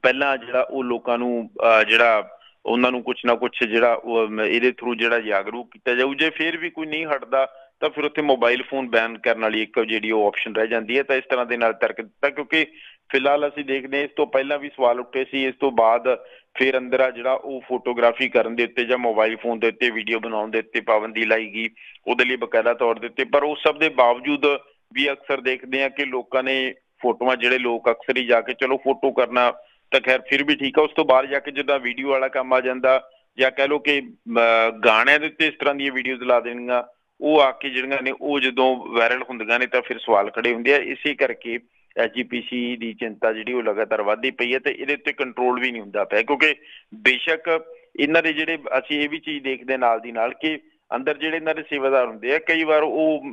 ਪਹਿਲਾਂ ਜਿਹੜਾ ਉਹ ਲੋਕਾਂ ਨੂੰ ਜਿਹੜਾ ਉਹਨਾਂ ਨੂੰ ਕੁਛ ਨਾ ਕੁਛ ਜਿਹੜਾ ਉਹ ਇਹਦੇ ਥਰੂ ਜਿਹੜਾ ਜਾਗਰੂਕ ਕੀਤਾ ਜਾਊ। ਜੇ ਫਿਰ ਵੀ ਕੋਈ ਨਹੀਂ ਹਟਦਾ ਤਾਂ ਫਿਰ ਉੱਥੇ ਮੋਬਾਈਲ ਫੋਨ ਬੈਨ ਕਰਨ ਵਾਲੀ ਇੱਕ ਜਿਹੜੀ ਉਹ ਆਪਸ਼ਨ ਰਹਿ ਜਾਂਦੀ ਹੈ। ਤਾਂ ਇਸ ਤਰ੍ਹਾਂ ਦੇ ਨਾਲ ਤਰਕ ਦਿੱਤਾ, ਕਿਉਂਕਿ ਫਿਲਹਾਲ ਅਸੀਂ ਦੇਖਦੇ ਹਾਂ ਇਸ ਤੋਂ ਪਹਿਲਾਂ ਵੀ ਸਵਾਲ ਉੱਠੇ ਸੀ, ਇਸ ਤੋਂ ਬਾਅਦ ਫਿਰ ਅੰਦਰ ਆ ਜਿਹੜਾ ਉਹ ਫੋਟੋਗ੍ਰਾਫੀ ਕਰਨ ਦੇ ਉੱਤੇ ਜਾਂ ਮੋਬਾਈਲ ਫੋਨ ਦੇ ਉੱਤੇ ਵੀਡੀਓ ਬਣਾਉਣ ਦੇ ਉੱਤੇ ਪਾਬੰਦੀ ਲਾਈ ਗਈ, ਉਹਦੇ ਲਈ ਬਕਾਇਦਾ ਤੌਰ ਦੇ ਉੱਤੇ। ਪਰ ਉਸ ਸਭ ਦੇ ਬਾਵਜੂਦ ਵੀ ਅਕਸਰ ਦੇਖਦੇ ਹਾਂ ਕਿ ਲੋਕਾਂ ਨੇ ਫੋਟੋਆਂ, ਜਿਹੜੇ ਲੋਕ ਅਕਸਰ ਹੀ ਜਾ ਕੇ ਚਲੋ ਫੋਟੋ ਕਰਨਾ ਤਾਂ ਖੈਰ ਫਿਰ ਵੀ ਠੀਕ ਆ, ਉਸ ਤੋਂ ਬਾਅਦ ਜਾ ਕੇ ਜਿੱਦਾਂ ਵੀਡੀਓ ਵਾਲਾ ਕੰਮ ਆ ਜਾਂਦਾ ਜਾਂ ਕਹਿ ਲਓ ਕਿ ਗਾਣਿਆਂ ਦੇ ਉੱਤੇ ਇਸ ਤਰ੍ਹਾਂ ਦੀਆਂ ਵੀਡੀਓਜ਼ ਲਾ ਦੇਣੀਆਂ, ਉਹ ਆ ਕੇ ਜਿਹੜੀਆਂ ਨੇ ਉਹ ਜਦੋਂ ਵਾਇਰਲ ਹੁੰਦੀਆਂ ਨੇ ਤਾਂ ਫਿਰ ਸਵਾਲ ਖੜੇ ਹੁੰਦੇ ਆ। ਇਸੇ ਕਰਕੇ SGPC ਦੀ ਚਿੰਤਾ ਜਿਹੜੀ ਉਹ ਲਗਾਤਾਰ ਵੱਧਦੀ ਪਈ ਹੈ ਤੇ ਇਹਦੇ ਉੱਤੇ ਕੰਟਰੋਲ ਵੀ ਨਹੀਂ ਹੁੰਦਾ ਪਿਆ, ਕਿਉਂਕਿ ਬੇਸ਼ੱਕ ਇਹਨਾਂ ਦੇ ਜਿਹੜੇ ਅਸੀਂ ਇਹ ਵੀ ਚੀਜ਼ ਦੇਖਦੇ ਨਾਲ ਦੀ ਨਾਲ ਕਿ ਅੰਦਰ ਜਿਹੜੇ ਇਹਨਾਂ ਦੇ ਸੇਵਾਦਾਰ ਹੁੰਦੇ ਆ ਕਈ ਵਾਰ ਉਹ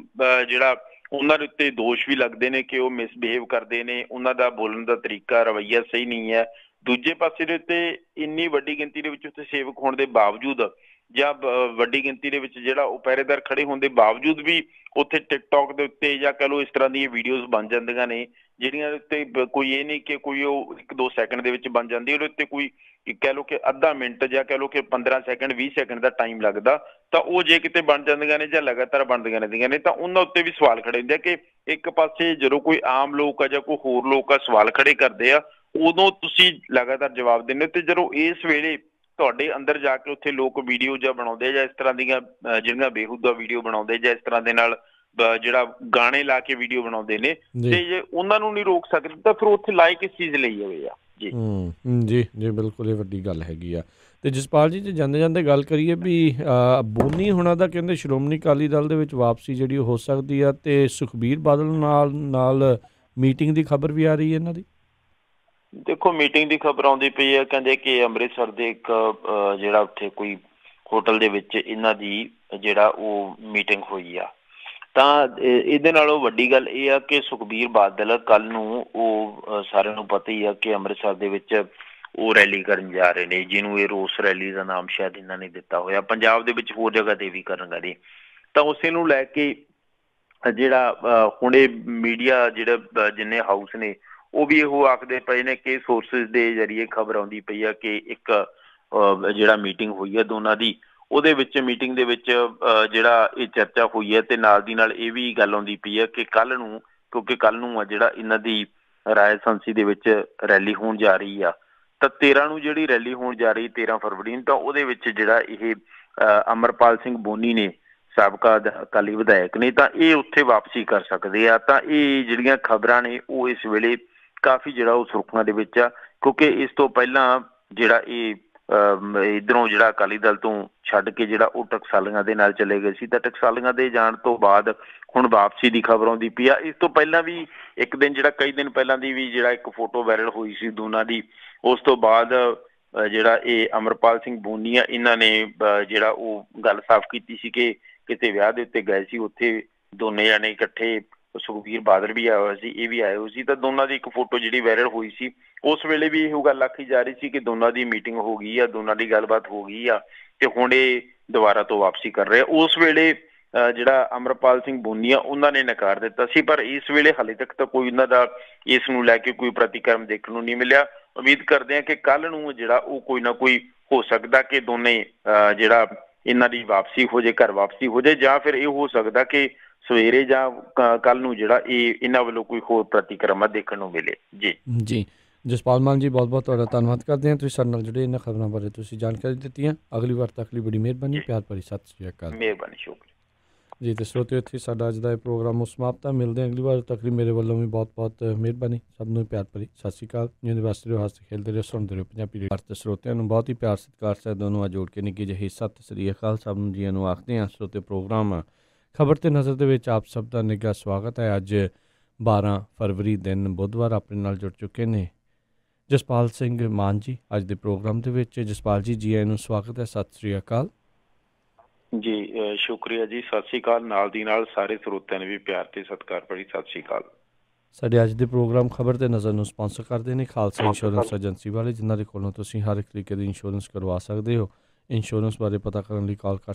ਜਿਹੜਾ ਉਹਨਾਂ ਦੇ ਉੱਤੇ ਦੋਸ਼ ਵੀ ਲੱਗਦੇ ਨੇ ਕਿ ਉਹ ਮਿਸਬਿਹੇਵ ਕਰਦੇ ਨੇ, ਉਹਨਾਂ ਦਾ ਬੋਲਣ ਦਾ ਤਰੀਕਾ ਰਵੱਈਆ ਸਹੀ ਨਹੀਂ ਹੈ। ਦੂਜੇ ਪਾਸੇ ਦੇ ਉੱਤੇ ਇੰਨੀ ਵੱਡੀ ਗਿਣਤੀ ਦੇ ਵਿੱਚ ਉੱਥੇ ਸੇਵਕ ਹੋਣ ਦੇ ਬਾਵਜੂਦ ਜਾਂ ਵੱਡੀ ਗਿਣਤੀ ਦੇ ਵਿੱਚ ਜਿਹੜਾ ਉਹ ਪਹਿਰੇਦਾਰ ਖੜੇ ਹੋਣ ਦੇ ਬਾਵਜੂਦ ਵੀ ਉੱਥੇ ਟਿਕਟੌਕ ਦੇ ਉੱਤੇ ਜਾਂ ਕਹਿ ਲਓ ਇਸ ਤਰ੍ਹਾਂ ਦੀਆਂ ਵੀਡੀਓਜ਼ ਬਣ ਜਾਂਦੀਆਂ ਨੇ ਜਿਹੜੀਆਂ ਉੱਤੇ ਕੋਈ ਇਹ ਨਹੀਂ ਕਿ ਕੋਈ ਉਹ 1-2 ਸੈਕਿੰਡ ਦੇ ਵਿੱਚ ਬਣ ਜਾਂਦੀ, ਉਹਦੇ ਉੱਤੇ ਕੋਈ ਕਹਿ ਲਓ ਕਿ ਅੱਧਾ ਮਿੰਟ ਜਾਂ ਕਹਿ ਲਓ ਕਿ 15 ਸੈਕਿੰਡ 20 ਸੈਕਿੰਡ ਦਾ ਟਾਈਮ ਲੱਗਦਾ, ਤਾਂ ਉਹ ਜੇ ਕਿਤੇ ਬਣ ਜਾਂਦੀਆਂ ਨੇ ਜਾਂ ਲਗਾਤਾਰ ਬਣਦੀਆਂ ਰਹਿੰਦੀਆਂ ਨੇ ਤਾਂ ਉਹਨਾਂ ਉੱਤੇ ਵੀ ਸਵਾਲ ਖੜੇ ਹੁੰਦੇ ਆ ਕਿ ਇੱਕ ਪਾਸੇ ਜਦੋਂ ਕੋਈ ਆਮ ਲੋਕ ਆ ਜਾਂ ਕੋਈ ਹੋਰ ਲੋਕ ਆ ਸਵਾਲ ਖੜੇ ਕਰਦੇ ਆ, ਉਦੋਂ ਤੁਸੀਂ ਲਗਾਤਾਰ ਜਵਾਬ ਦਿੰਦੇ ਹੋ, ਤੇ ਜਦੋਂ ਇਸ ਵੇਲੇ ਤੁਹਾਡੇ ਅੰਦਰ ਜਾ ਕੇ ਉੱਥੇ ਲੋਕ ਵੀਡੀਓ ਜਾਂ ਬਣਾਉਂਦੇ ਜਾਂ ਇਸ ਤਰ੍ਹਾਂ ਦੀਆਂ ਜਿਹੜੀਆਂ ਬੇਹੂਦਾ ਵੀਡੀਓ ਬਣਾਉਂਦੇ ਜਾਂ ਇਸ ਤਰ੍ਹਾਂ ਦੇ ਨਾਲ ਜਿਹੜਾ ਗਾਣੇ ਲਾ ਕੇ ਵੀਡੀਓ ਬਣਾਉਂਦੇ ਨੇ, ਤੇ ਜੇ ਉਹਨਾਂ ਨੂੰ ਨਹੀਂ ਰੋਕ ਸਕਦੇ ਤਾਂ ਫਿਰ ਉੱਥੇ ਲਾਇਕ ਕਿਸ ਚੀਜ਼ ਲਈ ਹੋਏ ਆ ਜੀ। ਜੀ ਜੀ ਬਿਲਕੁਲ, ਇਹ ਵੱਡੀ ਗੱਲ ਹੈਗੀ ਆ। ਤੇ ਜਸਪਾਲ ਜੀ, ਜੇ ਜਾਂਦੇ ਜਾਂਦੇ ਗੱਲ ਕਰੀਏ ਵੀ ਬੋਨੀ ਹੋਣਾ ਦਾ ਕਹਿੰਦੇ ਸ਼੍ਰੋਮਣੀ ਅਕਾਲੀ ਦਲ ਦੇ ਵਿੱਚ ਵਾਪਸੀ ਜਿਹੜੀ ਹੋ ਸਕਦੀ ਆ, ਤੇ ਸੁਖਬੀਰ ਬਾਦਲ ਨਾਲ ਮੀਟਿੰਗ ਦੀ ਖਬਰ ਵੀ ਆ ਰਹੀ ਹੈ ਇਹਨਾਂ ਦੀ। ਦੇਖੋ, ਮੀਟਿੰਗ ਦੀ ਖਬਰ ਆਉਂਦੀ ਪਈ ਹੈ, ਕਹਿੰਦੇ ਕਿ ਅੰਮ੍ਰਿਤਸਰ ਦੇ ਇੱਕ ਜਿਹੜਾ ਉੱਥੇ ਕੋਈ ਹੋਟਲ ਦੇ ਵਿੱਚ ਇਹਨਾਂ ਦੀ ਜਿਹੜਾ ਉਹ ਮੀਟਿੰਗ ਹੋਈ ਆ। ਤਾਂ ਇਹਦੇ ਨਾਲੋਂ ਵੱਡੀ ਗੱਲ ਇਹ ਆ ਕਿ ਸੁਖਬੀਰ ਬਾਦਲ ਕੱਲ ਨੂੰ, ਉਹ ਸਾਰਿਆਂ ਨੂੰ ਪਤਾ ਹੀ ਆ ਕਿ ਅੰਮ੍ਰਿਤਸਰ ਦੇ ਵਿੱਚ ਉਹ ਰੈਲੀ ਕਰਨ ਜਾ ਰਹੇ ਨੇ, ਜਿਹਨੂੰ ਇਹ ਰੋਸ ਰੈਲੀ ਦਾ ਨਾਮ ਸ਼ਾਇਦ ਇਹਨਾਂ ਨੇ ਦਿੱਤਾ ਹੋਇਆ। ਪੰਜਾਬ ਦੇ ਵਿੱਚ ਹੋਰ ਜਗ੍ਹਾ ਤੇ ਵੀ ਕਰਨਗੇ, ਤਾਂ ਉਸੇ ਨੂੰ ਲੈ ਕੇ ਜਿਹੜਾ ਹੁਣ ਇਹ ਮੀਡੀਆ ਜਿਹੜੇ ਜਿੰਨੇ ਹਾਊਸ ਨੇ ਉਹ ਵੀ ਇਹੋ ਆਖਦੇ ਪਏ ਨੇ ਕਿ ਸੋਰਸਿਸ ਦੇ ਜ਼ਰੀਏ ਖਬਰ ਆਉਂਦੀ ਪਈ ਆ ਕਿ ਇੱਕ ਜਿਹੜਾ ਮੀਟਿੰਗ ਹੋਈ ਹੈ ਦੋਨਾਂ ਦੀ, ਉਹਦੇ ਵਿੱਚ ਮੀਟਿੰਗ ਦੇ ਵਿੱਚ ਜਿਹੜਾ ਇਹ ਚਰਚਾ ਹੋਈ ਹੈ, ਤੇ ਨਾਲ ਦੀ ਨਾਲ ਇਹ ਵੀ ਗੱਲ ਆਉਂਦੀ ਪਈ ਹੈ ਕਿ ਕੱਲ੍ਹ ਨੂੰ, ਕਿਉਂਕਿ ਕੱਲ੍ਹ ਨੂੰ ਆ ਜਿਹੜਾ ਇਹਨਾਂ ਦੀ ਰਾਜਸਥਾਨੀ ਦੇ ਵਿੱਚ ਰੈਲੀ ਹੋਣ ਜਾ ਰਹੀ ਆ, ਤਾਂ 13 ਨੂੰ ਜਿਹੜੀ ਰੈਲੀ ਹੋਣ ਜਾ ਰਹੀ 13 ਫਰਵਰੀ ਨੂੰ, ਤਾਂ ਉਹਦੇ ਵਿੱਚ ਜਿਹੜਾ ਇਹ ਅਮਰਪਾਲ ਸਿੰਘ ਬੋਨੀ ਨੇ, ਸਾਬਕਾ ਅਕਾਲੀ ਵਿਧਾਇਕ ਨੇ, ਤਾਂ ਇਹ ਉੱਥੇ ਵਾਪਸੀ ਕਰ ਸਕਦੇ ਆ। ਤਾਂ ਇਹ ਜਿਹੜੀਆਂ ਖਬਰਾਂ ਨੇ ਉਹ ਇਸ ਵੇਲੇ ਕਾਫੀ ਜਿਹੜਾ ਉਹ ਸੁਰਖੀਆਂ ਦੇ ਵਿੱਚ ਆ, ਕਿਉਂਕਿ ਇਸ ਤੋਂ ਪਹਿਲਾਂ ਜਿਹੜਾ ਇਹ ਇੱਧਰੋਂ ਜਿਹੜਾ ਅਕਾਲੀ ਦਲ ਤੋਂ ਛੱਡ ਕੇ ਜਿਹੜਾ ਉਹ ਟਕਸਾਲੀਆਂ ਦੇ ਨਾਲ ਚਲੇ ਗਏ ਸੀ, ਤਾਂ ਟਕਸਾਲੀਆਂ ਦੇ ਜਾਣ ਤੋਂ ਬਾਅਦ ਹੁਣ ਵਾਪਸੀ ਦੀ ਖਬਰ ਆਉਂਦੀ ਪਈ ਆ। ਇਸ ਤੋਂ ਪਹਿਲਾਂ ਵੀ ਇੱਕ ਦਿਨ, ਜਿਹੜਾ ਕਈ ਦਿਨ ਪਹਿਲਾਂ ਦੀ ਵੀ ਜਿਹੜਾ ਇੱਕ ਫੋਟੋ ਵਾਇਰਲ ਹੋਈ ਸੀ ਦੋਨਾਂ ਦੀ, ਉਸ ਤੋਂ ਬਾਅਦ ਜਿਹੜਾ ਇਹ ਅਮਰਪਾਲ ਸਿੰਘ ਬੋਨੀ ਆ, ਇਹਨਾਂ ਨੇ ਜਿਹੜਾ ਉਹ ਗੱਲ ਸਾਫ਼ ਕੀਤੀ ਸੀ ਕਿ ਕਿਤੇ ਵਿਆਹ ਦੇ ਉੱਤੇ ਗਏ ਸੀ, ਉੱਥੇ ਦੋਨੇ ਜਾਣੇ ਇਕੱਠੇ, ਸੁਖਬੀਰ ਬਾਦਲ ਵੀ ਆਇਆ ਹੋਇਆ ਸੀ, ਇਹ ਵੀ ਆਏ ਹੋਏ ਸੀ, ਤਾਂ ਦੋਨਾਂ ਦੀ ਇੱਕ ਫੋਟੋ ਜਿਹੜੀ ਵਾਇਰਲ ਹੋਈ ਸੀ, ਉਸ ਵੇਲੇ ਵੀ ਇਹੋ ਗੱਲ ਆਖੀ ਜਾ ਰਹੀ ਸੀ ਕਿ ਦੋਨਾਂ ਦੀ ਮੀਟਿੰਗ ਹੋ ਗਈ ਆ, ਦੋਨਾਂ ਦੀ ਗੱਲਬਾਤ ਹੋ ਗਈ ਆ, ਤੇ ਹੁਣ ਇਹ ਦੁਬਾਰਾ ਤੋਂ ਵਾਪਸੀ ਕਰ ਰਹੇ ਆ। ਉਸ ਵੇਲੇ ਜਿਹੜਾ ਅਮਰਪਾਲ ਸਿੰਘ ਬੋਨੀ ਆ ਉਹਨਾਂ ਨੇ ਨਕਾਰ ਦਿੱਤਾ ਸੀ, ਪਰ ਇਸ ਵੇਲੇ ਹਾਲੇ ਤੱਕ ਤਾਂ ਕੋਈ ਉਹਨਾਂ ਦਾ ਇਸ ਨੂੰ ਲੈ ਕੇ ਕੋਈ ਪ੍ਰਤੀਕਰਮ ਦੇਖਣ ਨੂੰ ਨਹੀਂ ਮਿਲਿਆ। ਉਮੀਦ ਕਰਦੇ ਆ ਕਿ ਕੱਲ੍ਹ ਨੂੰ ਜਿਹੜਾ ਉਹ ਕੋਈ ਨਾ ਕੋਈ ਹੋ ਸਕਦਾ ਕਿ ਦੋਨੇ ਜਿਹੜਾ ਇਹਨਾਂ ਦੀ ਵਾਪਸੀ ਹੋ ਜਾਏ, ਘਰ ਵਾਪਸੀ ਹੋ ਜਾਏ, ਜਾਂ ਫਿਰ ਇਹ ਹੋ ਸਕਦਾ ਕਿ ਸਵੇਰੇ ਜਾਂ ਕੱਲ੍ਹ ਨੂੰ ਜਿਹੜਾ ਇਹ ਇਹਨਾਂ ਵੱਲੋਂ ਕੋਈ ਹੋਰ ਪ੍ਰਤੀਕਰਮ ਦੇਖਣ ਨੂੰ ਮਿਲੇ। ਜੀ ਜੀ ਜਸਪਾਲ ਮਾਨ ਜੀ, ਬਹੁਤ ਬਹੁਤ ਤੁਹਾਡਾ ਧੰਨਵਾਦ ਕਰਦੇ ਹਾਂ, ਤੁਸੀਂ ਸਾਡੇ ਨਾਲ ਜੁੜੇ, ਇਹਨਾਂ ਖਬਰਾਂ ਬਾਰੇ ਤੁਸੀਂ ਜਾਣਕਾਰੀ ਦਿੱਤੀਆਂ। ਅਗਲੀ ਵਾਰ ਤੱਕ ਲਈ ਬੜੀ ਮਿਹਰਬਾਨੀ, ਪਿਆਰ ਭਰੀ ਸਤਿ ਸ਼੍ਰੀ ਅਕਾਲ। ਮਿਹਰਬਾਨੀ, ਸ਼ੁਕਰੀਆ ਜੀ। ਤੇ ਸਰੋਤਿਓ, ਇੱਥੇ ਸਾਡਾ ਅੱਜ ਦਾ ਇਹ ਪ੍ਰੋਗਰਾਮ ਸਮਾਪਤ ਹੈ। ਮਿਲਦੇ ਹਾਂ ਅਗਲੀ ਵਾਰ ਤੱਕ ਲਈ। ਮੇਰੇ ਵੱਲੋਂ ਵੀ ਬਹੁਤ ਬਹੁਤ ਮਿਹਰਬਾਨੀ, ਸਭ ਨੂੰ ਪਿਆਰ ਭਰੀ ਸਤਿ ਸ਼੍ਰੀ ਅਕਾਲ। ਯੂਨੀਵਰਸਿਟੀ ਰਹੋ, ਹੱਸਦੇ ਖੇਡਦੇ ਰਹੋ, ਸੁਣਦੇ ਰਹੋ ਪੰਜਾਬੀ ਰੇਡੀਓ। ਭਾਰਤ ਸਰੋਤਿਆਂ ਨੂੰ ਬਹੁਤ ਹੀ ਪਿਆਰ ਸਤਿਕਾਰ ਸਹਿ ਦੋਨੋਂ ਜੋੜ ਕੇ ਨਿੱਕੀ ਜਿਹੀ ਸਤਿ ਸ਼੍ਰੀ ਅਕਾਲ ਸਭ ਨੂੰ ਜੀਆਂ ਨੂੰ ਆਖਦੇ ਹਾਂ। ਸਰੋਤੇ ਪ੍ਰੋਗਰਾਮ ਖਬਰ ਤੇ ਨਜ਼ਰ ਦੇ ਵਿੱਚ ਆਪ ਸਭ ਦਾ ਨਿੱਘਾ ਸਵਾਗਤ ਹੈ। ਅੱਜ 12 ਫਰਵਰੀ ਦਿਨ ਬੁੱਧਵਾਰ ਆਪਣੇ ਨਾਲ ਜੁੜ ਚੁੱਕੇ ਨੇ ਜਸਪਾਲ ਸਿੰਘ ਮਾਨ ਜੀ ਅੱਜ ਦੇ ਪ੍ਰੋਗਰਾਮ ਦੇ ਵਿੱਚ। ਜਸਪਾਲ ਜੀ, ਜੀ ਆਇਆਂ ਨੂੰ ਸਵਾਗਤ ਹੈ, ਸਤਿ ਸ਼੍ਰੀ ਅਕਾਲ ਜੀ। ਸ਼ੁਕਰੀਆ ਜੀ, ਸਤਿ ਸ਼੍ਰੀ ਅਕਾਲ। ਨਾਲ ਦੀ ਨਾਲ ਸਾਰੇ ਸਰੋਤਿਆਂ ਨੇ ਵੀ ਪਿਆਰ ਤੇ ਸਤਿਕਾਰ ਭਰੀ ਸਤਿ ਸ਼੍ਰੀ ਅਕਾਲ। ਸਾਡੇ ਅੱਜ ਦੇ ਪ੍ਰੋਗਰਾਮ ਖਬਰ ਤੇ ਨਜ਼ਰ ਨੂੰ ਸਪਾਂਸਰ ਕਰਦੇ ਨੇ ਖਾਲਸਾ ਇੰਸ਼ੋਰੈਂਸ ਏਜੰਸੀ ਵਾਲੇ, ਜਿਨ੍ਹਾਂ ਦੇ ਕੋਲੋਂ ਤੁਸੀਂ ਹਰ ਇੱਕ ਤਰੀਕੇ ਦੀ ਇੰਸ਼ੋਰੈਂਸ ਕਰਵਾ ਸਕਦੇ ਹੋ। ਇੰਸ਼ੋਰੈਂਸ ਬਾਰੇ ਪਤਾ ਕਰਨ ਲਈ ਕਾਲ ਕਰ